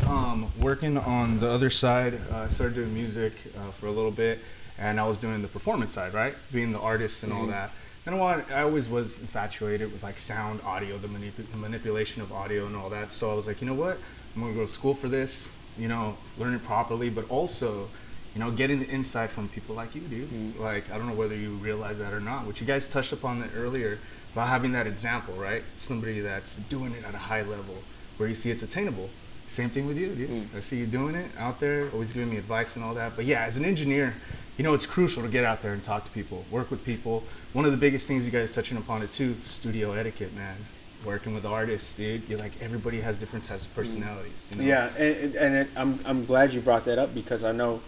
Speaker 6: working on the other side. I started doing music for a little bit, and I was doing the performance side, right? Being the artist and all that. And I always was infatuated with like sound, audio, the manipulation of audio and all that. So I was like, you know what? I'm gonna go to school for this. You know, learn it properly, but also, you know, getting the insight from people like you, dude. Like, I don't know whether you realize that or not, but you guys touched upon that earlier about having that example, right? Somebody that's doing it at a high level where you see it's attainable. Same thing with you, dude. I see you doing it out there, always giving me advice and all that. But yeah, as an engineer, you know, it's crucial to get out there and talk to people, work with people. One of the biggest things you guys touching upon it too, studio etiquette, man. Working with artists, dude, you're like, everybody has different types of personalities. You know?
Speaker 1: Yeah, and I'm glad you brought that up, because I know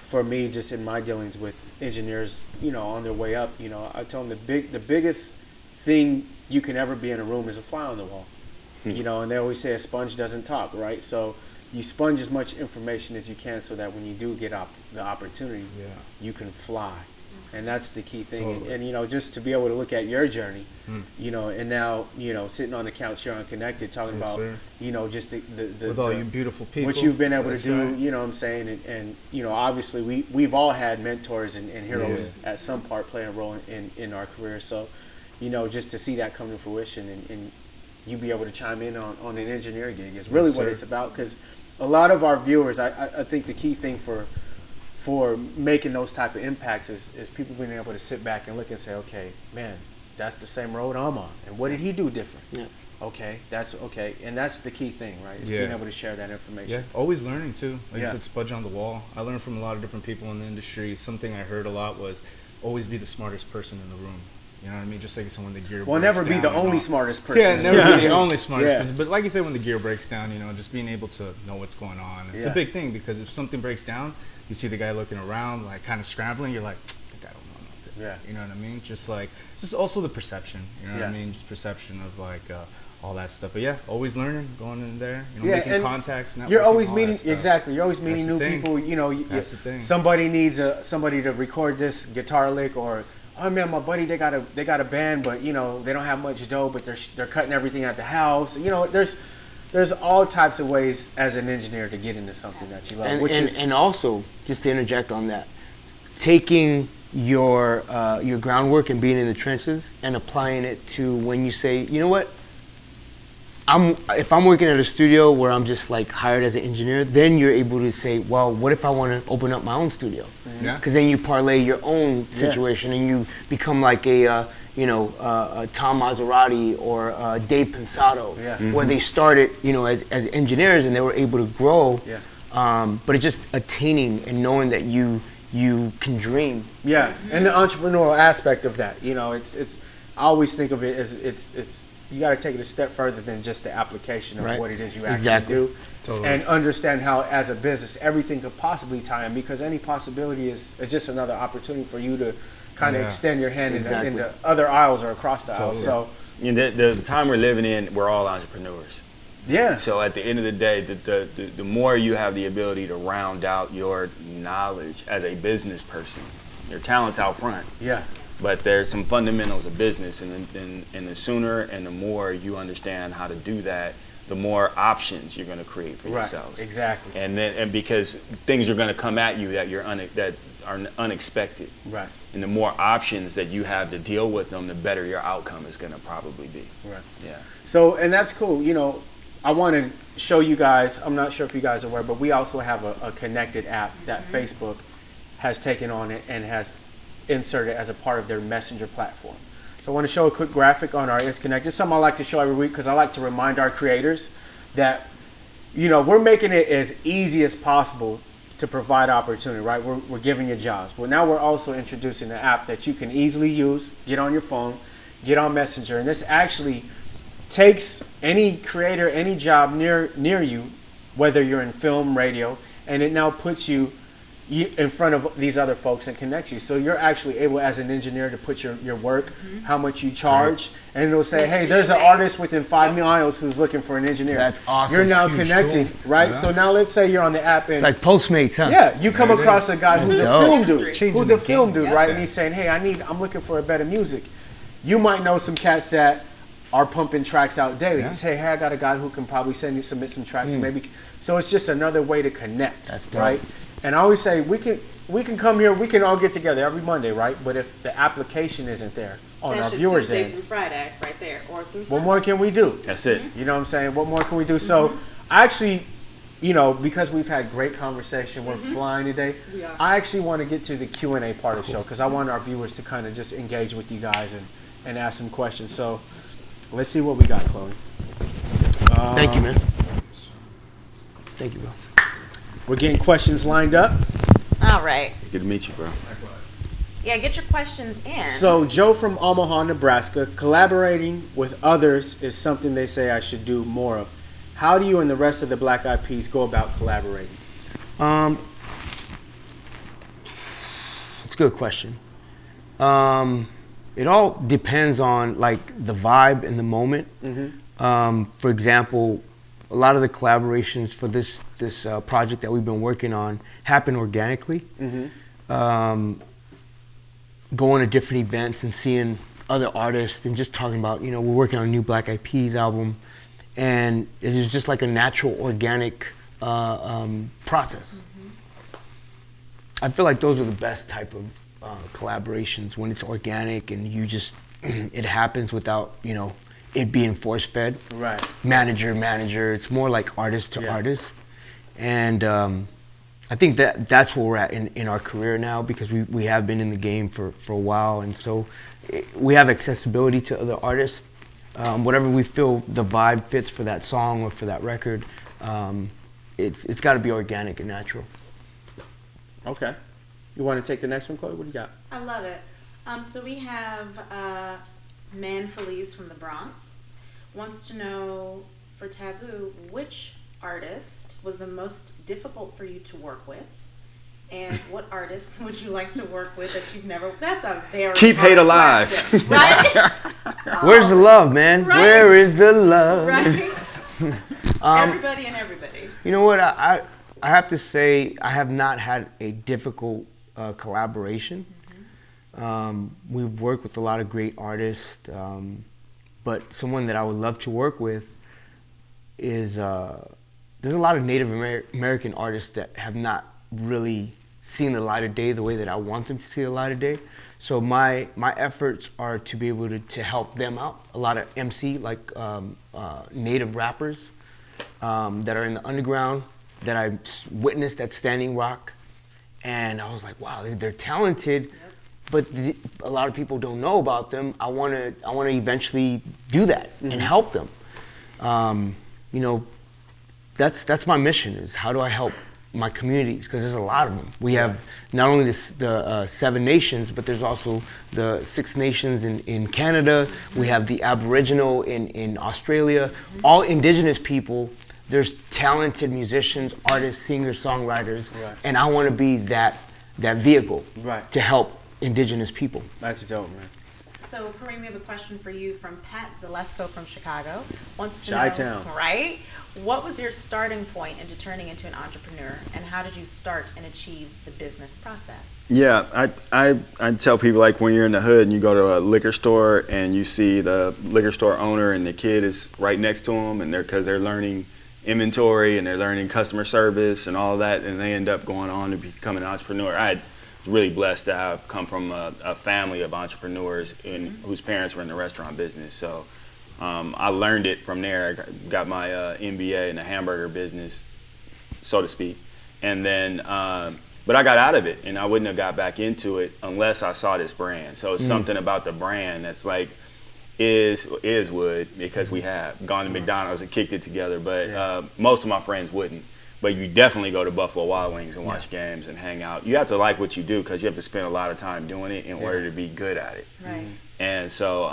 Speaker 1: for me, just in my dealings with engineers, you know, on their way up, you know, I told them the biggest thing you can ever be in a room is a fly on the wall. You know, and they always say a sponge doesn't talk, right? So you sponge as much information as you can so that when you do get the opportunity, you can fly. And that's the key thing.
Speaker 6: Totally.
Speaker 1: And, you know, just to be able to look at your journey, you know, and now, you know, sitting on the couch here on Connected, talking about, you know, just the
Speaker 6: with all you beautiful people.
Speaker 1: what you've been able to do,
Speaker 6: right.
Speaker 1: you know what I'm saying? And you know, obviously we've all had mentors and heroes at some part playing a role in our career. So, you know, just to see that come to fruition and you be able to chime in on an engineer gig is really what it's about. Because a lot of our viewers, I think the key thing for making those type of impacts is people being able to sit back and look and say, okay, man, that's the same road I'm on. And what did he do different? Yeah. Okay, that's okay. And that's the key thing, right? Is being able to share that information.
Speaker 6: Yeah, always learning too. Like you said, sponge on the wall. I learned from a lot of different people in the industry. Something I heard a lot was always be the smartest person in the room. You know what I mean? Just like someone the gear.
Speaker 1: We'll
Speaker 6: breaks
Speaker 1: never be
Speaker 6: down
Speaker 1: the
Speaker 6: and
Speaker 1: only
Speaker 6: all.
Speaker 1: smartest person.
Speaker 6: Yeah, never be the only smartest
Speaker 1: Yeah.
Speaker 6: person. But like you said, when the gear breaks down, you know, just being able to know what's going on. It's a
Speaker 1: Yeah.
Speaker 6: big thing because if something breaks down, you see the guy looking around, like kind of scrambling. You're like, that guy don't know nothing.
Speaker 1: Yeah.
Speaker 6: You know what I mean? Just also the perception. You know what I
Speaker 1: Yeah.
Speaker 6: mean? Just perception of like all that stuff. But yeah, always learning, going in there, you know,
Speaker 1: Yeah,
Speaker 6: making
Speaker 1: and
Speaker 6: contacts.
Speaker 1: You're
Speaker 6: networking,
Speaker 1: always
Speaker 6: all that
Speaker 1: meeting
Speaker 6: stuff.
Speaker 1: exactly. You're always meeting
Speaker 6: That's
Speaker 1: new
Speaker 6: the thing.
Speaker 1: people. You know,
Speaker 6: That's the thing.
Speaker 1: somebody needs somebody to record this guitar lick, or oh man, my buddy they got a band, but you know they don't have much dough, but they're cutting everything at the house. You know, there's all types of ways as an engineer to get into something that you love,
Speaker 2: And also, just to interject on that, taking your groundwork and being in the trenches and applying it to when you say, you know what, if I'm working at a studio where I'm just like hired as an engineer, then you're able to say, well, what if I want to open up my own studio?
Speaker 6: Yeah.
Speaker 2: Because then you parlay your own situation and you become like a Tom Maserati or Dave Pensato, where they started, you know, as engineers and they were able to grow.
Speaker 1: Yeah.
Speaker 2: But it's just attaining and knowing that you can dream.
Speaker 1: Yeah, and the entrepreneurial aspect of that, you know, it's. I always think of it as it's. You got to take it a step further than just the application of
Speaker 2: Right.
Speaker 1: what it is you actually
Speaker 2: Exactly.
Speaker 1: do,
Speaker 6: Totally.
Speaker 1: and understand how, as a business, everything could possibly tie in, because any possibility is just another opportunity for you to kind of
Speaker 6: Yeah.
Speaker 1: extend your hand
Speaker 2: Exactly.
Speaker 1: into other aisles or across the aisles. So,
Speaker 3: You know, the time we're living in, we're all entrepreneurs.
Speaker 1: yeah,
Speaker 3: So at the end of the day, the more you have the ability to round out your knowledge as a business person, your talent's out front.
Speaker 1: yeah,
Speaker 3: But there's some fundamentals of business, and the sooner and the more you understand how to do that, the more options you're going to create for
Speaker 1: right,
Speaker 3: yourselves.
Speaker 1: exactly,
Speaker 3: And because things are going to come at you that that are unexpected.
Speaker 1: right,
Speaker 3: And the more options that you have to deal with them, the better your outcome is going to probably be.
Speaker 1: right.
Speaker 3: Yeah.
Speaker 1: So, and that's cool. You know, I want to show you guys. I'm not sure if you guys are aware, but we also have a connected app that Facebook has taken on it and has inserted as a part of their messenger platform. So I want to show a quick graphic on our It's Connected. It's something I like to show every week because I like to remind our creators that, you know, we're making it as easy as possible to provide opportunity, right? We're giving you jobs. But now we're also introducing an app that you can easily use, get on your phone, get on Messenger. And this actually takes any creator, any job near you, whether you're in film, radio, and it now puts you in front of these other folks and connects you. So you're actually able, as an engineer, to put your work, how much you charge, and it'll say, hey, there's an artist within 5 miles who's looking for an engineer.
Speaker 2: That's awesome.
Speaker 1: You're now
Speaker 6: Huge
Speaker 1: connecting,
Speaker 6: tool.
Speaker 1: right?
Speaker 6: Yeah.
Speaker 1: So now let's say you're on the app and
Speaker 2: It's like Postmates, huh?
Speaker 1: yeah, you come
Speaker 6: There it
Speaker 1: across
Speaker 6: is.
Speaker 1: a guy who's a
Speaker 2: Dope.
Speaker 1: film dude,
Speaker 6: Changing
Speaker 1: who's
Speaker 6: the
Speaker 1: a film
Speaker 6: game.
Speaker 1: dude, right? And he's saying, hey, I'm looking for a better music. You might know some cats that are pumping tracks out daily.
Speaker 6: Yeah.
Speaker 1: You say, hey, I got a guy who can probably submit some tracks, maybe. So it's just another way to connect,
Speaker 2: That's dope.
Speaker 1: right? And I always say we can come here, we can all get together every Monday, right? But if the application isn't there on our
Speaker 7: That's your
Speaker 1: viewers'
Speaker 7: Tuesday
Speaker 1: end,
Speaker 7: through Friday, right there, or through
Speaker 1: what
Speaker 7: Sunday.
Speaker 1: more can we do?
Speaker 3: That's it.
Speaker 1: You know what I'm saying? What more can we do? So I actually, you know, because we've had great conversation, we're flying today.
Speaker 7: We are.
Speaker 1: I actually want to get to the Q&A part of the show because I want our viewers to kind of just engage with you guys and ask some questions. So let's see what we got, Cloie.
Speaker 2: Thank you, man. Thank you, bro.
Speaker 1: We're getting questions lined up.
Speaker 4: All right.
Speaker 3: Good to meet you, bro.
Speaker 4: Yeah, get your questions in.
Speaker 1: So Joe from Omaha, Nebraska, collaborating with others is something they say I should do more of. How do you and the rest of the Black Eyed Peas go about collaborating?
Speaker 2: It's a good question. It all depends on like the vibe and the moment. For example, a lot of the collaborations for this project that we've been working on happen organically. Going to different events and seeing other artists and just talking about, you know, we're working on a new Black Eyed Peas album, and it's just like a natural, organic process. I feel like those are the best type of collaborations, when it's organic and you just it happens without, you know, it being force fed.
Speaker 1: Right.
Speaker 2: Manager. It's more like artist to
Speaker 1: Yeah.
Speaker 2: artist, and I think that's where we're at in our career now, because we have been in the game for a while, and so we have accessibility to other artists. Whatever we feel the vibe fits for that song or for that record, it's got to be organic and natural.
Speaker 1: Okay. You want to take the next one, Cloie? What do you got?
Speaker 7: I love it. So we have Man Felice from the Bronx wants to know, for Taboo, which artist was the most difficult for you to work with? And what artist would you like to work with that you've never? That's a very
Speaker 3: Keep hate
Speaker 7: hard
Speaker 3: alive.
Speaker 7: question, right?
Speaker 2: Where's the love, man?
Speaker 7: Right.
Speaker 2: Where is the love?
Speaker 7: Right. Everybody and everybody.
Speaker 2: You know what? I have to say I have not had a difficult collaboration. We've worked with a lot of great artists, but someone that I would love to work with is there's a lot of Native American artists that have not really seen the light of day the way that I want them to see the light of day. So my efforts are to be able to help them out. A lot of MC, like Native rappers that are in the underground that I witnessed at Standing Rock, and I was like, wow, they're talented, but a lot of people don't know about them. I want to eventually do that and help them. You know, that's my mission, is how do I help my communities, because there's a lot of them. We have not only the 7 nations, but there's also the 6 nations in Canada. We have the Aboriginal in Australia. All indigenous people. There's talented musicians, artists, singers, songwriters, and I want to be that vehicle to help indigenous people.
Speaker 1: That's dope, man.
Speaker 4: So, Karim, we have a question for you from Pat Zalesko from Chicago. Wants to
Speaker 1: Chi-town.
Speaker 4: know, right? What was your starting point into turning into an entrepreneur, and how did you start and achieve the business process?
Speaker 3: Yeah, I tell people, like, when you're in the hood and you go to a liquor store and you see the liquor store owner and the kid is right next to them, and because they're learning inventory and they're learning customer service and all that, and they end up going on to become an entrepreneur. I was really blessed to have come from a family of entrepreneurs whose parents were in the restaurant business. So I learned it from there. I got my MBA in the hamburger business, so to speak. And then, but I got out of it, and I wouldn't have got back into it unless I saw this brand. So it's something about the brand that's like, is would, because we have gone to McDonald's and kicked it together, but most of my friends wouldn't. But you definitely go to Buffalo Wild Wings and watch games and hang out. You have to like what you do, because you have to spend a lot of time doing it in order to be good at it.
Speaker 4: Right.
Speaker 3: And so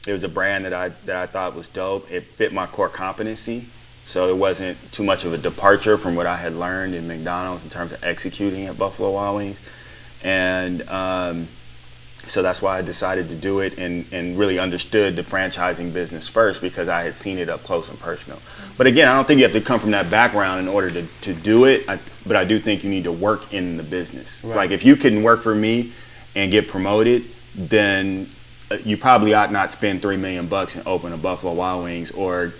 Speaker 3: it was a brand that I thought was dope. It fit my core competency, so it wasn't too much of a departure from what I had learned in McDonald's in terms of executing at Buffalo Wild Wings. And so that's why I decided to do it, and really understood the franchising business first, because I had seen it up close and personal. But again, I don't think you have to come from that background in order to do it, but I do think you need to work in the business. Like, if you can work for me and get promoted, then you probably ought not spend $3 million and open a Buffalo Wild Wings, or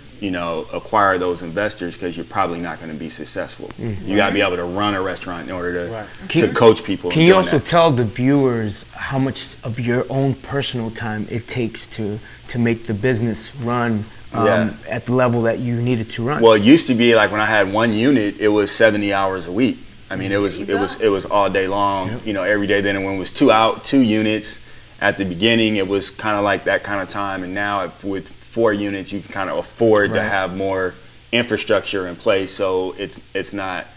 Speaker 3: acquire those investors, because you're probably not going to be successful. You got to be able to run a restaurant in order to coach people.
Speaker 2: Can you also tell the viewers how much of your own personal time it takes to make the business run at the level that you need it to run?
Speaker 3: Well, it used to be like, when I had 1 unit, it was 70 hours a week. I mean, it was all day long, every day. Then when it was two units at the beginning, it was kind of like that kind of time. And now with 4 units, you can kind of afford to have more infrastructure in place, so it's not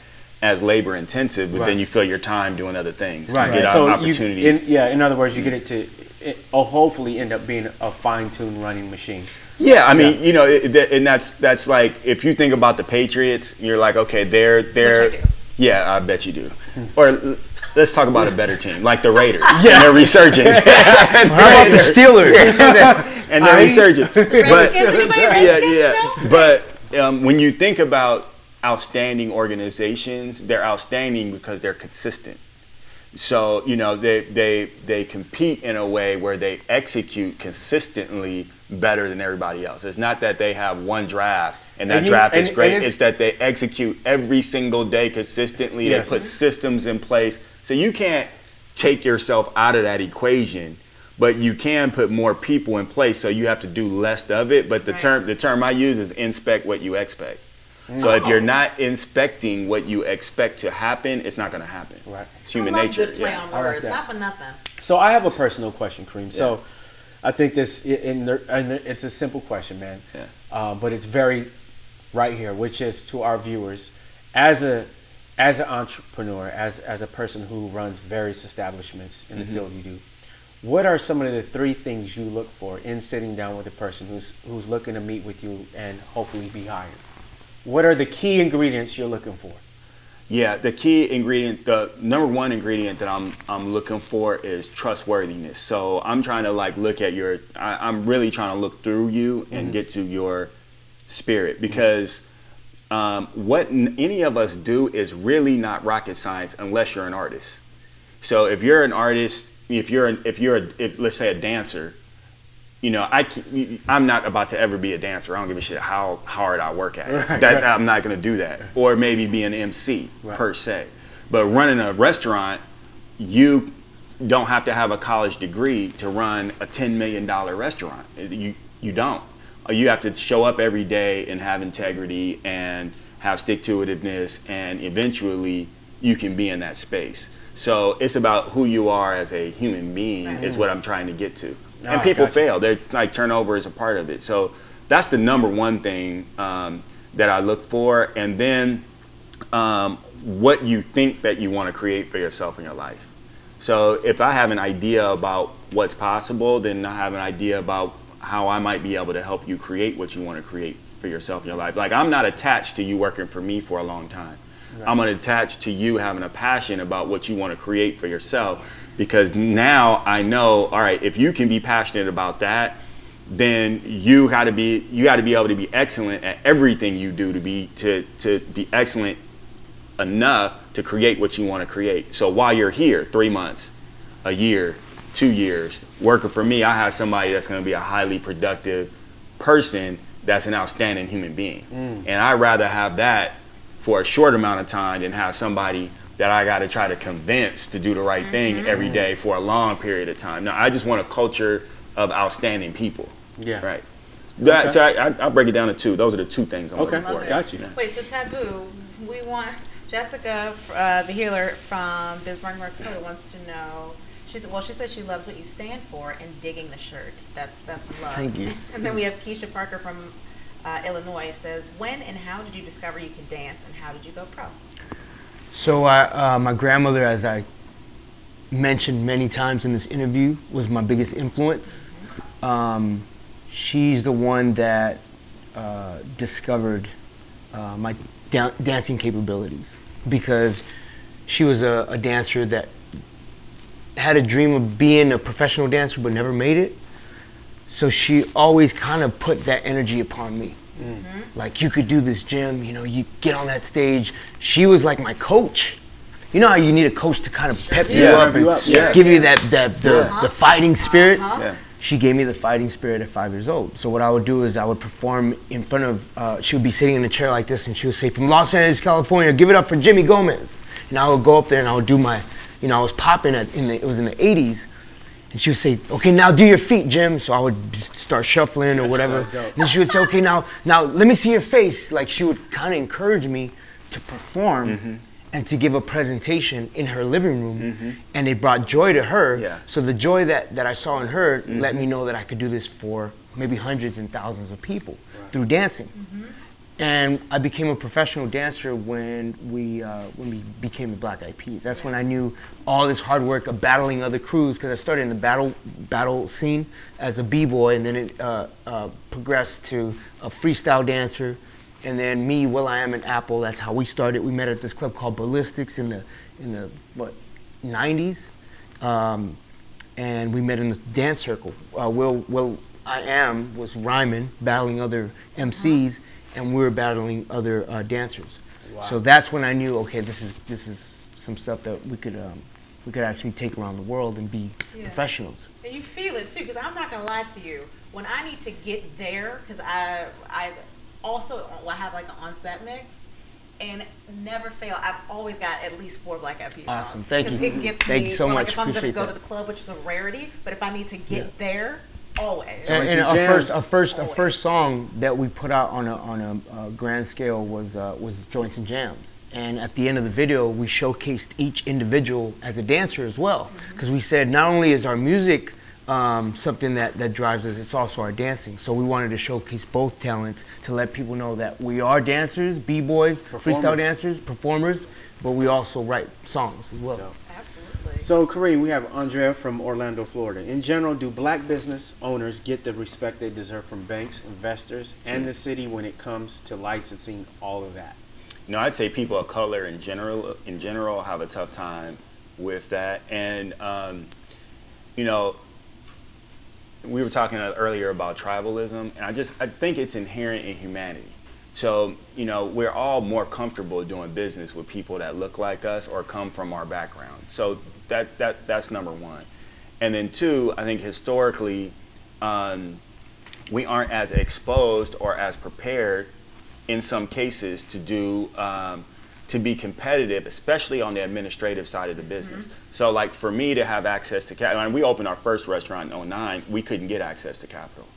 Speaker 3: as labor intensive, but then you fill your time doing other things.
Speaker 1: Right.
Speaker 3: You get
Speaker 1: So
Speaker 3: opportunities.
Speaker 1: in other words, you get it to hopefully end up being a fine-tuned running machine.
Speaker 3: Yeah, I mean, and that's like, if you think about the Patriots, you're like, okay, they're
Speaker 4: Which I do.
Speaker 3: Yeah, I bet you do. Or let's talk about a better team, like the Raiders. And their resurgence.
Speaker 2: How about the Steelers?
Speaker 3: And their resurgence. But
Speaker 4: Redskins?
Speaker 3: But when you think about outstanding organizations, they're outstanding because they're consistent. So they compete in a way where they execute consistently better than everybody else. It's not that they have one draft and that draft is great. It's that they execute every single day consistently. They put systems in place. So you can't take yourself out of that equation, but you can put more people in place. So you have to do less of it. But the term I use is inspect what you expect. So if you're not inspecting what you expect to happen, it's not going to happen.
Speaker 1: Right.
Speaker 3: It's human
Speaker 4: I love
Speaker 3: nature.
Speaker 4: Good play on
Speaker 1: I like
Speaker 4: words,
Speaker 1: that.
Speaker 4: not for nothing.
Speaker 1: So I have a personal question, Karim. So I think this, and it's a simple question, man. But it's very right here, which is to our viewers, as an entrepreneur, as a person who runs various establishments in the field you do, what are some of the 3 things you look for in sitting down with a person who's looking to meet with you and hopefully be hired? What are the key ingredients you're looking for?
Speaker 3: Yeah, the key ingredient, the number 1 ingredient that I'm looking for is trustworthiness. So I'm trying to like look at I'm really trying to look through you and get to your spirit, because what any of us do is really not rocket science unless you're an artist. So if you're an artist, if let's say a dancer, you know, I'm not about to ever be a dancer. I don't give a shit how hard I work at it. I'm not going to do that. Or maybe be an MC per se. But running a restaurant, you don't have to have a college degree to run a $10 million restaurant. You don't. You have to show up every day and have integrity and have stick-to-itiveness, and eventually you can be in that space. So it's about who you are as a human being is what I'm trying to get to. And people fail. They're like, turnover is a part of it. So that's the number 1 thing that I look for. And then what you think that you want to create for yourself in your life. So if I have an idea about what's possible, then I have an idea about how I might be able to help you create what you want to create for yourself in your life. Like, I'm not attached to you working for me for a long time. Right. I'm attached to you having a passion about what you want to create for yourself. Because now I know, all right, if you can be passionate about that, then you got to be able to be excellent at everything you do to be excellent enough to create what you want to create. So while you're here, 3 months, a year, 2 years, working for me, I have somebody that's going to be a highly productive person that's an outstanding human being. And I'd rather have that for a short amount of time than have somebody that I got to try to convince to do the right thing every day for a long period of time. No, I just want a culture of outstanding people. Yeah. Right. Okay. So I break it down to 2. Those are the 2 things I'm looking for.
Speaker 1: Got you.
Speaker 7: Wait, so Taboo, we want Jessica, the healer from Bismarck, North Dakota, wants to know. She says she loves what you stand for and digging the shirt. That's love.
Speaker 2: Thank you.
Speaker 7: And then we have Keisha Parker from Illinois says, when and how did you discover you could dance, and how did you go pro?
Speaker 2: So my grandmother, as I mentioned many times in this interview, was my biggest influence. She's the one that discovered my dancing capabilities, because she was a dancer that had a dream of being a professional dancer but never made it. So she always kind of put that energy upon me. Like, you could do this, Jim, you know, you get on that stage. She was like my coach. You know how you need a coach to kind of pep you up and give you the fighting spirit? She gave me the fighting spirit at 5 years old. So what I would do is I would perform in front of, she would be sitting in a chair like this, and she would say, from Los Angeles, California, give it up for Jimmy Gomez. And I would go up there and I would do my, you know, I was popping it was in the 80s. And she would say, okay, now do your feet, Jim. So I would just start shuffling or whatever. So and then she would say, okay, now let me see your face. Like, she would kind of encourage me to perform and to give a presentation in her living room. And it brought joy to her. So the joy that I saw in her let me know that I could do this for maybe hundreds and thousands of people through dancing. And I became a professional dancer when we became the Black Eyed Peas. That's when I knew all this hard work of battling other crews, because I started in the battle scene as a b-boy, and then it progressed to a freestyle dancer, and then me, Will.i.am, and Apple. That's how we started. We met at this club called Ballistics in the 90s, and we met in the dance circle. Will.i.am was rhyming, battling other MCs. And we were battling other dancers. So that's when I knew, okay, this is some stuff that we could actually take around the world and be professionals.
Speaker 7: And you feel it too, because I'm not gonna lie to you. When I need to get there, because I also have like an on-set mix, and never fail. I've always got at least 4 Black Eyed Peas songs.
Speaker 2: Awesome, thank you.
Speaker 7: It gets
Speaker 2: Thank
Speaker 7: me,
Speaker 2: you so much.
Speaker 7: Like if I'm gonna go
Speaker 2: that.
Speaker 7: to the club, which is a rarity, but if I need to get there. Always.
Speaker 2: And our first song that we put out on a grand scale was Joints and Jams. And at the end of the video, we showcased each individual as a dancer as well, because we said not only is our music something that drives us, it's also our dancing. So we wanted to showcase both talents to let people know that we are dancers, b-boys, freestyle dancers, performers, but we also write songs as well.
Speaker 7: Absolutely.
Speaker 1: So, Kareem, we have Andrea from Orlando, Florida. In general, do black business owners get the respect they deserve from banks, investors, and the city when it comes to licensing all of that?
Speaker 3: No, I'd say people of color in general have a tough time with that. And, you know, we were talking earlier about tribalism, and I think it's inherent in humanity. So, you know, we're all more comfortable doing business with people that look like us or come from our background. So that's number one. And then two, I think historically, we aren't as exposed or as prepared in some cases to do to be competitive, especially on the administrative side of the business. So like for me to have access to capital, when we opened our first restaurant in 2009, we couldn't get access to capital.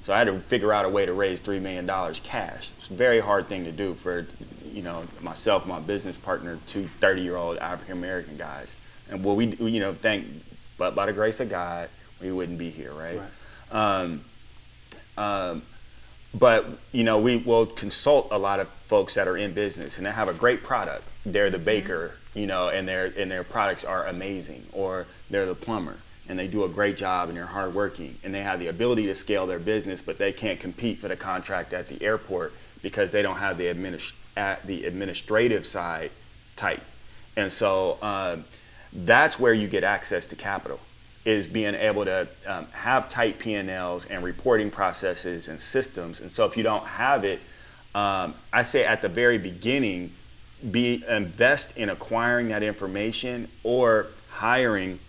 Speaker 3: So I had to figure out a way to raise $3 million cash. It's a very hard thing to do for, you know, myself, my business partner, two 30-year-old African-American guys. And well, we you know, but by the grace of God, we wouldn't be here, right? But, you know, we will consult a lot of folks that are in business and they have a great product. They're the baker, you know, and their products are amazing, or they're the plumber and they do a great job and they're hardworking and they have the ability to scale their business, but they can't compete for the contract at the airport because they don't have the administrative side tight. And so that's where you get access to capital, is being able to have tight P&Ls and reporting processes and systems. And so if you don't have it, I say at the very beginning, invest in acquiring that information or hiring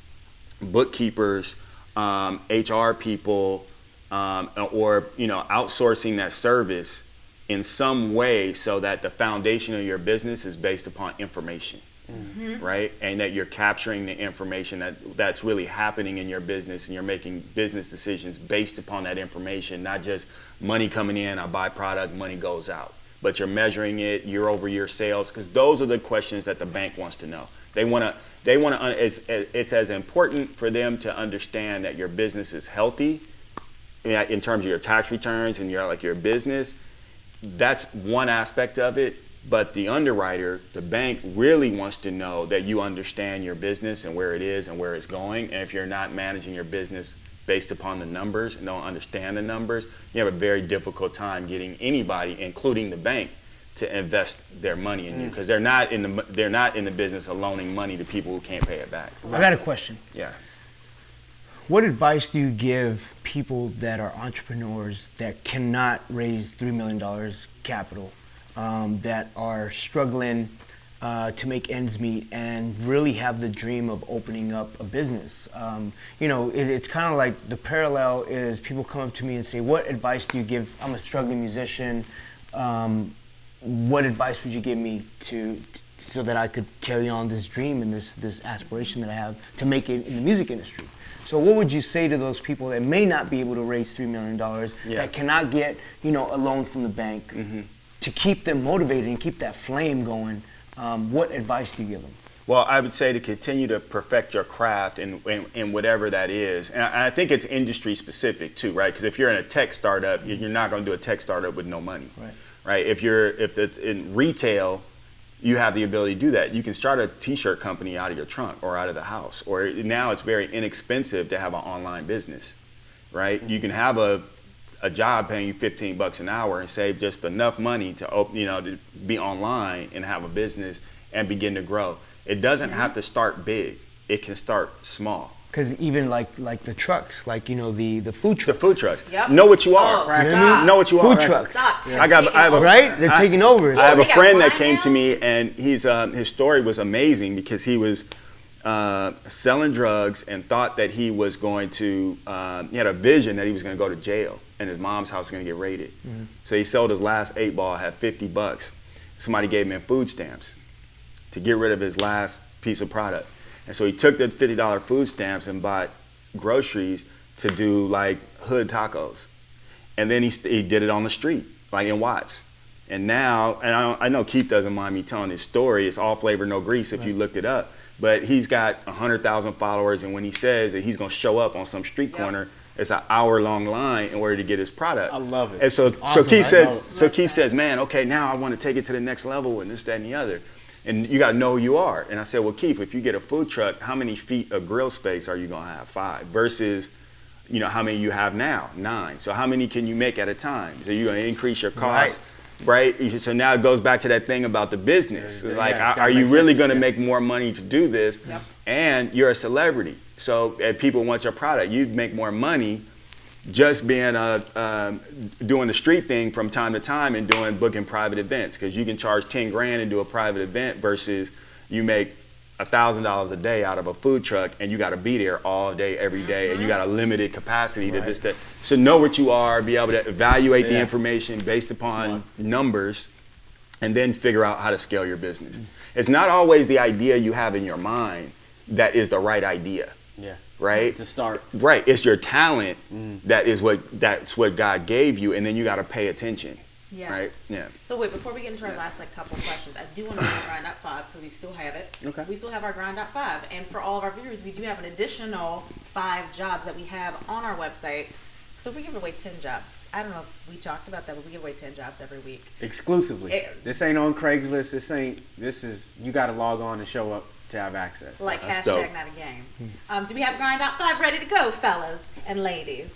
Speaker 3: bookkeepers, HR people, or, you know, outsourcing that service in some way so that the foundation of your business is based upon information. Right? And that you're capturing the information that's really happening in your business and you're making business decisions based upon that information, not just money coming in, I buy product, money goes out. But you're measuring it year over year sales, because those are the questions that the bank wants to know. It's as important for them to understand that your business is healthy in terms of your tax returns and your business. That's one aspect of it. But the underwriter, the bank, really wants to know that you understand your business and where it is and where it's going. And if you're not managing your business based upon the numbers and don't understand the numbers, you have a very difficult time getting anybody, including the bank, to invest their money in you, because they're not in the business of loaning money to people who can't pay it back.
Speaker 2: I got a question.
Speaker 3: Yeah.
Speaker 2: What advice do you give people that are entrepreneurs that cannot raise $3 million capital? That are struggling to make ends meet and really have the dream of opening up a business. You know, it's kind of like the parallel is people come up to me and say, what advice do you give? I'm a struggling musician. What advice would you give me so that I could carry on this dream and this aspiration that I have to make it in the music industry? So what would you say to those people that may not be able to raise $3 million, that cannot get, you know, a loan from the bank, to keep them motivated and keep that flame going? What advice do you give them?
Speaker 3: Well, I would say to continue to perfect your craft in whatever that is. And I think it's industry specific too, right? Because if you're in a tech startup, you're not going to do a tech startup with no money, right? If it's in retail, you have the ability to do that. You can start a t-shirt company out of your trunk or out of the house. Or now it's very inexpensive to have an online business, right? You can have a job paying you $15 an hour and save just enough money to be online and have a business and begin to grow. It doesn't have to start big. It can start small.
Speaker 2: Because even like the trucks, like, you know, the food trucks.
Speaker 3: The food trucks.
Speaker 4: Yep.
Speaker 3: Know what you are. Know what you are.
Speaker 2: Food trucks.
Speaker 4: Stop.
Speaker 3: I have a
Speaker 2: Right? They're taking over.
Speaker 3: I have a
Speaker 4: They got
Speaker 3: friend that
Speaker 4: wine
Speaker 3: came
Speaker 4: now?
Speaker 3: to me, and his story was amazing because he was selling drugs and thought that he was going to, he had a vision that he was going to go to jail and his mom's house was going to get raided. So he sold his last 8 ball, had $50. Somebody gave him food stamps to get rid of his last piece of product. And so he took the $50 food stamps and bought groceries to do like hood tacos. And then he did it on the street, like in Watts. And now, and I know Keith doesn't mind me telling his story, it's all flavor, no grease if you looked it up. But he's got 100,000 followers, and when he says that he's gonna show up on some street corner, it's an hour-long line in order to get his product.
Speaker 1: I love it.
Speaker 3: And so
Speaker 2: awesome.
Speaker 3: Keith says, man, okay, now I want to take it to the next level and this, that, and the other. And you got to know who you are. And I said, well, Keith, if you get a food truck, how many feet of grill space are you going to have? 5 versus, you know, how many you have now? 9. So how many can you make at a time? So you're going to increase your costs, right? So now it goes back to that thing about the business. Like, are you really going to make more money to do this?
Speaker 4: Yep.
Speaker 3: And you're a celebrity. So if people want your product, you make more money just being doing the street thing from time to time and booking private events, because you can charge 10 grand and do a private event versus you make $1,000 a day out of a food truck and you got to be there all day every day and you got a limited capacity to this, that. So know what you are, be able to evaluate the information based upon numbers, and then figure out how to scale your business. It's not always the idea you have in your mind that is the right idea.
Speaker 1: Yeah.
Speaker 3: Right?
Speaker 1: To start.
Speaker 3: Right. It's your talent that's what God gave you, and then you got to pay attention.
Speaker 7: Yes.
Speaker 3: Right? Yeah.
Speaker 7: So wait, before we get into our last couple questions, I do want to do Grind Up 5 because we still have it.
Speaker 1: Okay.
Speaker 7: We still have our Grind Up 5, and for all of our viewers, we do have an additional 5 jobs that we have on our website. So we give away 10 jobs. I don't know if we talked about that, but we give away 10 jobs every week.
Speaker 1: Exclusively. This ain't on Craigslist. This is, you got to log on and show up to have access.
Speaker 7: Like
Speaker 3: That's
Speaker 7: hashtag
Speaker 3: dope.
Speaker 7: not a game. Do we have Grind Out 5 ready to go, fellas and ladies?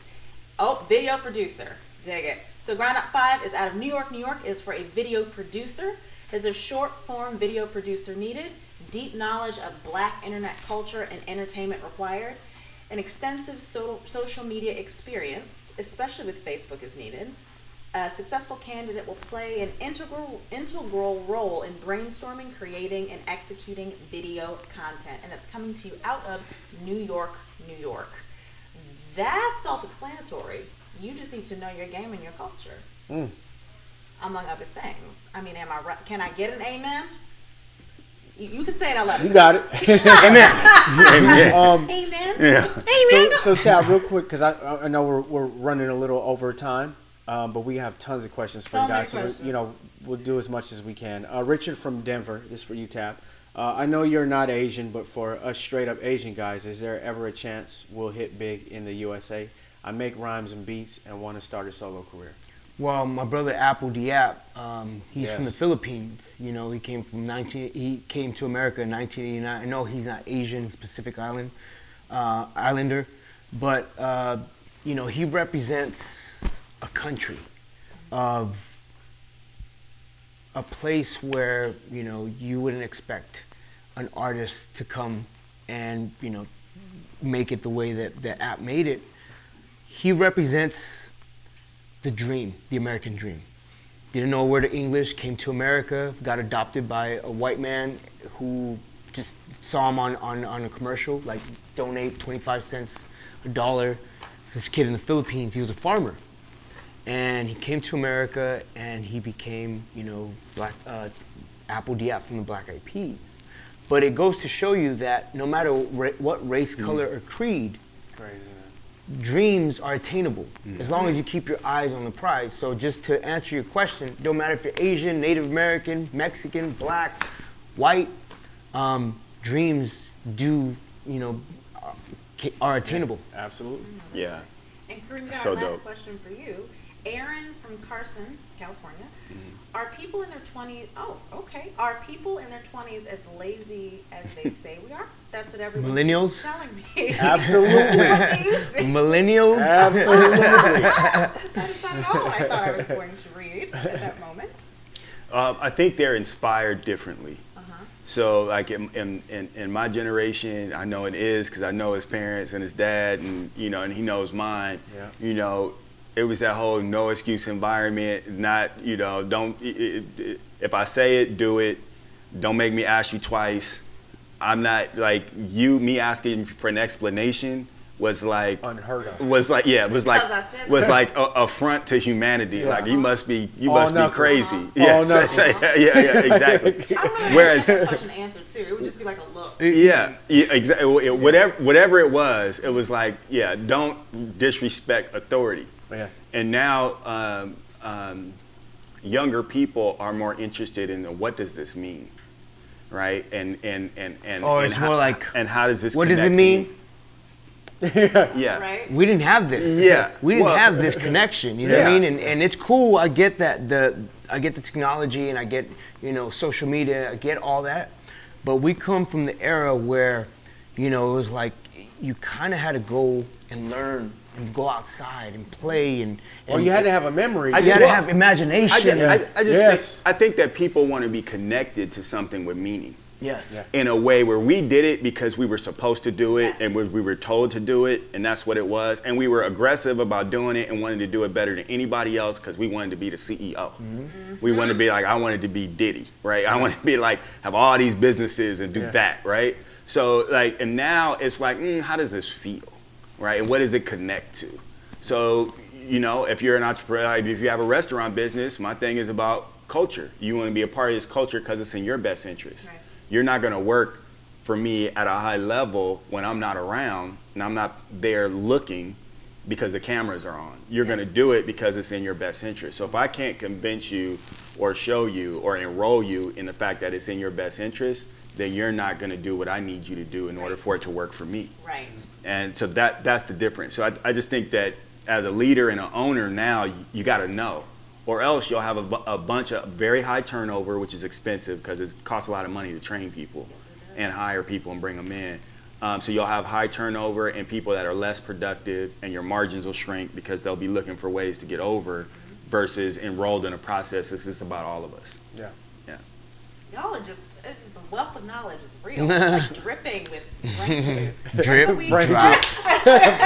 Speaker 7: Oh, video producer. Dig it. So Grind Out 5 is out of New York. New York is for a video producer. There's a short form video producer needed. Deep knowledge of Black internet culture and entertainment required. An extensive social media experience, especially with Facebook, is needed. A successful candidate will play an integral role in brainstorming, creating, and executing video content. And that's coming to you out of New York, New York. That's self-explanatory. You just need to know your game and your culture, among other things. I mean, am I right? Can I get an amen? You can say it out loud.
Speaker 1: You got it.
Speaker 3: Amen.
Speaker 7: Amen.
Speaker 3: Yeah.
Speaker 7: Amen.
Speaker 1: So Tab, real quick, because I know we're running a little over time, but we have tons of questions for
Speaker 7: So
Speaker 1: you guys.
Speaker 7: many
Speaker 1: So
Speaker 7: questions.
Speaker 1: we'll do as much as we can. Richard from Denver, this is for you, Tab. I know you're not Asian, but for us straight up Asian guys, is there ever a chance we'll hit big in the USA? I make rhymes and beats and want to start a solo career.
Speaker 2: Well, my brother Apple Diap, he's from the
Speaker 1: Yes.
Speaker 2: Philippines. You know, he came to America in 1989. I know he's not Asian, he's Pacific Islander, but you know, he represents a country of a place where, you know, you wouldn't expect an artist to come and, you know, make it the way that the app made it. He represents the dream, the American dream. Didn't know a word of English, came to America, got adopted by a white man who just saw him on a commercial, like donate 25 cents, $1. This kid in the Philippines, he was a farmer. And he came to America and he became, you know, Apple Diap from the Black Eyed Peas. But it goes to show you that no matter what race, color, or creed,
Speaker 1: Crazy, man.
Speaker 2: dreams are attainable as long as you keep your eyes on the prize. So just to answer your question, don't matter if you're Asian, Native American, Mexican, Black, white, dreams do, you know, are attainable.
Speaker 1: Absolutely.
Speaker 3: Yeah.
Speaker 7: And Karim, we got
Speaker 3: So
Speaker 7: our last
Speaker 3: dope.
Speaker 7: question for you. Aaron from Carson, California. Are people in their 20s, are people in their 20s as lazy as they say we are? That's what everyone
Speaker 2: Millennials?
Speaker 7: is telling me.
Speaker 1: Absolutely.
Speaker 2: Millennials?
Speaker 1: Absolutely.
Speaker 7: That is not at all I thought I was going to read at that moment.
Speaker 3: I think they're inspired differently. So like in my generation, I know it is because I know his parents and his dad, and you know, and he knows mine.
Speaker 1: Yeah.
Speaker 3: You know, it was that whole no excuse environment. Not, you know, if I say it, do it. Don't make me ask you twice. I'm not like me asking for an explanation was like
Speaker 1: Unheard of.
Speaker 3: Was like
Speaker 7: Because I said
Speaker 3: was
Speaker 7: so.
Speaker 3: like a affront to humanity.
Speaker 1: Yeah.
Speaker 3: Like you must be
Speaker 1: knuckles.
Speaker 3: crazy.
Speaker 1: All
Speaker 3: Yeah,
Speaker 1: knuckles.
Speaker 3: yeah, exactly.
Speaker 7: I don't know
Speaker 3: Whereas-
Speaker 7: if question and answer too. It would just be like a look.
Speaker 3: Yeah, exactly. Whatever it was like, yeah, don't disrespect authority.
Speaker 1: Yeah.
Speaker 3: And now younger people are more interested in what does this mean, right? And
Speaker 2: Or
Speaker 3: and
Speaker 2: it's more like,
Speaker 3: and how does this
Speaker 2: what does
Speaker 3: connect
Speaker 2: it
Speaker 3: to
Speaker 2: mean?
Speaker 3: me? Yeah.
Speaker 7: Right?
Speaker 2: we didn't have this.
Speaker 3: Yeah.
Speaker 2: We didn't
Speaker 3: Well,
Speaker 2: have this connection. You know what I
Speaker 3: Yeah.
Speaker 2: mean? And it's cool. I get that I get the technology and I get, social media. I get all that. But we come from the era where, it was like you kind of had to go and learn and go outside and play and
Speaker 1: Or you had to have a memory.
Speaker 2: you had to have imagination.
Speaker 3: I just
Speaker 1: Yes.
Speaker 3: think that people want to be connected to something with meaning.
Speaker 2: Yes.
Speaker 1: Yeah.
Speaker 3: In a way where we did it because we were supposed to do it
Speaker 7: Yes.
Speaker 3: and we were told to do it, and that's what it was. And we were aggressive about doing it and wanted to do it better than anybody else because we wanted to be the CEO. We wanted to be like, I wanted to be Diddy, right? I wanted to be like, have all these businesses and do that, right? So like, and now it's like, how does this feel, right? And what does it connect to? So, if you're an entrepreneur, if you have a restaurant business, my thing is about culture. You want to be a part of this culture because it's in your best interest.
Speaker 7: Right.
Speaker 3: You're not going to work for me at a high level when I'm not around and I'm not there looking because the cameras are on. You're going to do it because it's in your best interest. So if I can't convince you or show you or enroll you in the fact that it's in your best interest, then you're not going to do what I need you to do in order for it to work for me.
Speaker 7: Right.
Speaker 3: And so that's the difference. So I just think that as a leader and an owner now, you got to know. Or else you'll have a bunch of very high turnover, which is expensive because it costs a lot of money to train people and hire people and bring them in. So you'll have high turnover and people that are less productive, and your margins will shrink because they'll be looking for ways to get over versus enrolled in a process. This is about all of us.
Speaker 1: Yeah.
Speaker 3: Yeah.
Speaker 7: Y'all are just, it's just the wealth of knowledge is real. It's like dripping with brain juice.
Speaker 2: Drip,
Speaker 7: Where can we-
Speaker 1: Brain
Speaker 2: drop.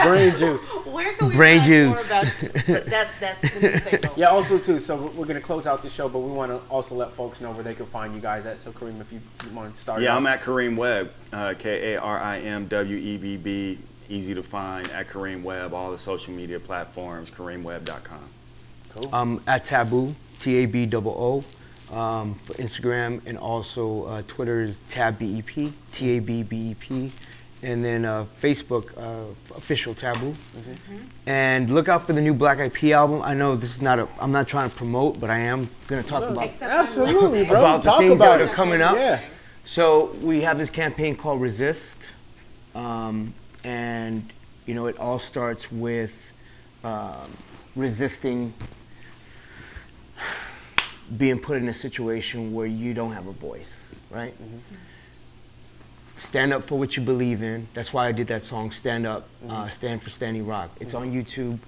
Speaker 1: Brain juice.
Speaker 7: Where can we
Speaker 2: Brain
Speaker 7: find
Speaker 2: juice.
Speaker 7: more about but that's the new signal.
Speaker 1: Yeah, also too, so we're going to close out the show, but we want to also let folks know where they can find you guys at. So Karim, if you want to start.
Speaker 3: Yeah,
Speaker 1: off.
Speaker 3: I'm at Karim Webb, KarimWebb, easy to find at Karim Webb, all the social media platforms, KarimWebb.com.
Speaker 1: Cool.
Speaker 2: At Taboo, TABOO, for Instagram, and also Twitter is TabBEP, TABBEP, and then Facebook, official Taboo. And look out for the new Black Eyed Peas album. I know this is I'm not trying to promote, but I am going to talk about
Speaker 1: Absolutely, bro.
Speaker 2: about the
Speaker 1: Talk
Speaker 2: things
Speaker 1: about
Speaker 2: that
Speaker 1: it.
Speaker 2: are coming up.
Speaker 1: Yeah.
Speaker 2: So we have this campaign called Resist, and it all starts with resisting being put in a situation where you don't have a voice, right? Stand up for what you believe in. That's why I did that song, Stand Up, Stand for Standing Rock. It's on YouTube.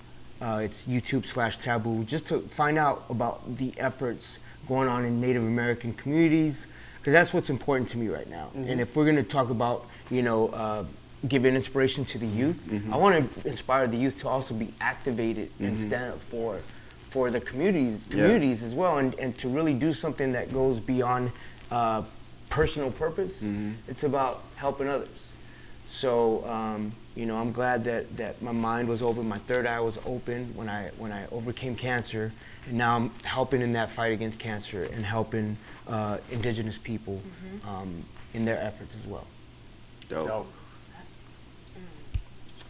Speaker 2: It's YouTube/Taboo, just to find out about the efforts going on in Native American communities, because that's what's important to me right now. And if we're going to talk about, giving inspiration to the youth, I want to inspire the youth to also be activated and stand up for the communities as well, and to really do something that goes beyond personal purpose. It's about helping others. So I'm glad that my mind was open, my third eye was open when I overcame cancer, and now I'm helping in that fight against cancer and helping indigenous people in their efforts as well.
Speaker 1: Dope.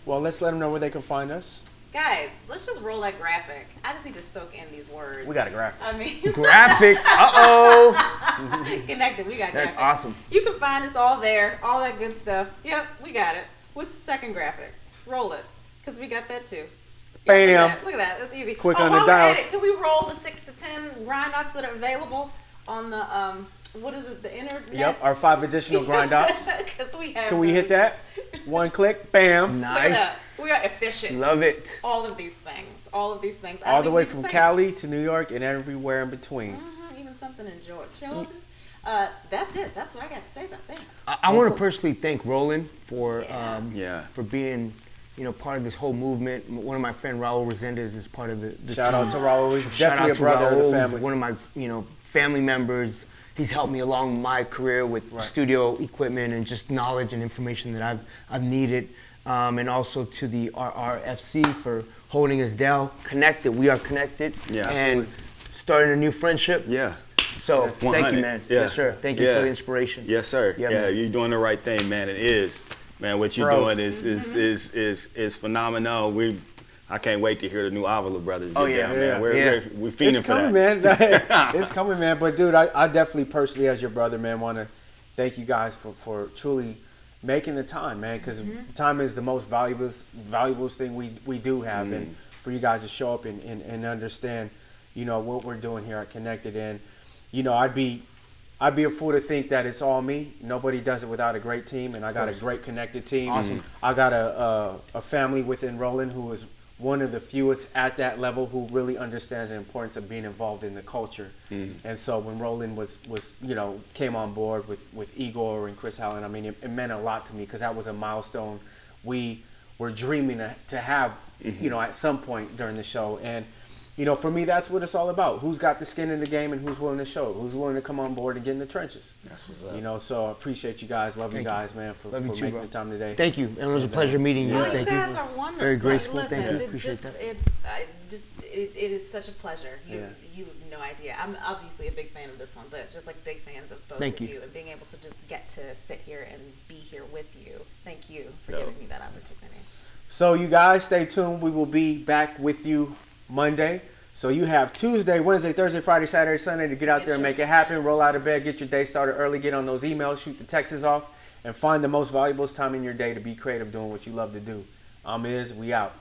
Speaker 1: Well, let's let them know where they can find us.
Speaker 7: Guys, let's just roll that graphic. I just need to soak in these words.
Speaker 1: We got a graphic.
Speaker 7: I mean,
Speaker 2: Graphics,
Speaker 7: connected. We got
Speaker 2: That's
Speaker 7: graphics.
Speaker 2: awesome.
Speaker 7: You can find us all there, all that good stuff. Yep, we got it. What's the second graphic? Roll it, because we got that too.
Speaker 1: Bam.
Speaker 7: Look at that. That's easy.
Speaker 1: Quick on the
Speaker 7: while we're at
Speaker 1: dials.
Speaker 7: it, can we roll the 6 to 10 grind ups that are available on the what is it? The internet.
Speaker 1: Yep, our 5 additional grind ops.
Speaker 7: Because we have.
Speaker 1: Can we hit that? One click, bam.
Speaker 7: Look at that.
Speaker 2: Nice.
Speaker 7: We are efficient.
Speaker 2: Love it.
Speaker 7: All of these things. All of these things. I
Speaker 1: All the
Speaker 7: think
Speaker 1: way
Speaker 7: we
Speaker 1: from
Speaker 7: say-
Speaker 1: Cali to New York and everywhere in between.
Speaker 7: Even something in Georgia. That's it. That's what I got to say about that.
Speaker 2: I want to personally thank Roland for
Speaker 3: Yeah.
Speaker 2: for being part of this whole movement. One of my friend Raul Resendez is part of the
Speaker 1: Shout
Speaker 2: team.
Speaker 1: out to Raul. He's
Speaker 2: Shout
Speaker 1: definitely
Speaker 2: out
Speaker 1: a brother
Speaker 2: to
Speaker 1: of the
Speaker 2: Raul,
Speaker 1: family.
Speaker 2: who's one of my family members. He's helped me along my career with studio equipment and just knowledge and information that I've needed. And also to the RRFC for holding us down. Connected, we are connected.
Speaker 3: Yeah,
Speaker 2: and
Speaker 3: absolutely.
Speaker 2: starting a new friendship.
Speaker 3: Yeah.
Speaker 2: So thank you,
Speaker 3: 100.
Speaker 2: man.
Speaker 3: Yeah.
Speaker 2: Yes, sir. Thank you
Speaker 3: Yeah.
Speaker 2: for the inspiration.
Speaker 3: Yes, sir.
Speaker 2: Yeah,
Speaker 3: Yeah,
Speaker 2: man.
Speaker 3: you're doing the right thing, man. It is, man. What you're
Speaker 1: Bros.
Speaker 3: doing is phenomenal. I can't wait to hear the new Avila brothers get
Speaker 2: Oh, yeah.
Speaker 3: down,
Speaker 1: Yeah.
Speaker 3: man. We're
Speaker 1: It's
Speaker 3: feeding for
Speaker 1: coming,
Speaker 3: that.
Speaker 1: man. It's coming, man. But dude, I definitely personally, as your brother, man, want to thank you guys for truly making the time, man, because time is the most valuable thing we do have, and for you guys to show up and understand, you know, what we're doing here at Connected. And, you know, I'd be a fool to think that it's all me. Nobody does it without a great team, and I got a great Connected team.
Speaker 2: Awesome.
Speaker 1: I got a family within Roland who is one of the fewest at that level who really understands the importance of being involved in the culture. And so when Roland was you know, came on board with Igor and Chris Allen, I mean, it meant a lot to me because that was a milestone we were dreaming to have, you know, at some point during the show. And, you know, for me, that's what it's all about. Who's got the skin in the game and who's willing to show it? Who's willing to come on board and get in the trenches?
Speaker 3: That's what's up.
Speaker 1: You know, so I appreciate you guys. Love you guys, man, for
Speaker 2: Love you too,
Speaker 1: making
Speaker 2: bro.
Speaker 1: the time today.
Speaker 2: Thank you. And it was a pleasure meeting you.
Speaker 4: Oh,
Speaker 2: Thank
Speaker 4: you
Speaker 2: you.
Speaker 4: guys are wonderful.
Speaker 2: Very graceful.
Speaker 4: Listen,
Speaker 2: Thank you.
Speaker 4: it
Speaker 2: Appreciate
Speaker 4: just,
Speaker 2: that.
Speaker 4: It is such a pleasure. You have no idea. I'm obviously a big fan of this one, but just like big fans of both
Speaker 2: Thank
Speaker 4: of
Speaker 2: you.
Speaker 4: you, and being able to just get to sit here and be here with you. Thank you for
Speaker 3: Dope.
Speaker 4: giving me that opportunity.
Speaker 1: So you guys stay tuned. We will be back with you Monday. So you have Tuesday, Wednesday, Thursday, Friday, Saturday, Sunday to get out there and make it happen. Roll out of bed, get your day started early, get on those emails, shoot the texts off, and find the most valuable time in your day to be creative doing what you love to do. I'm Iz, we out.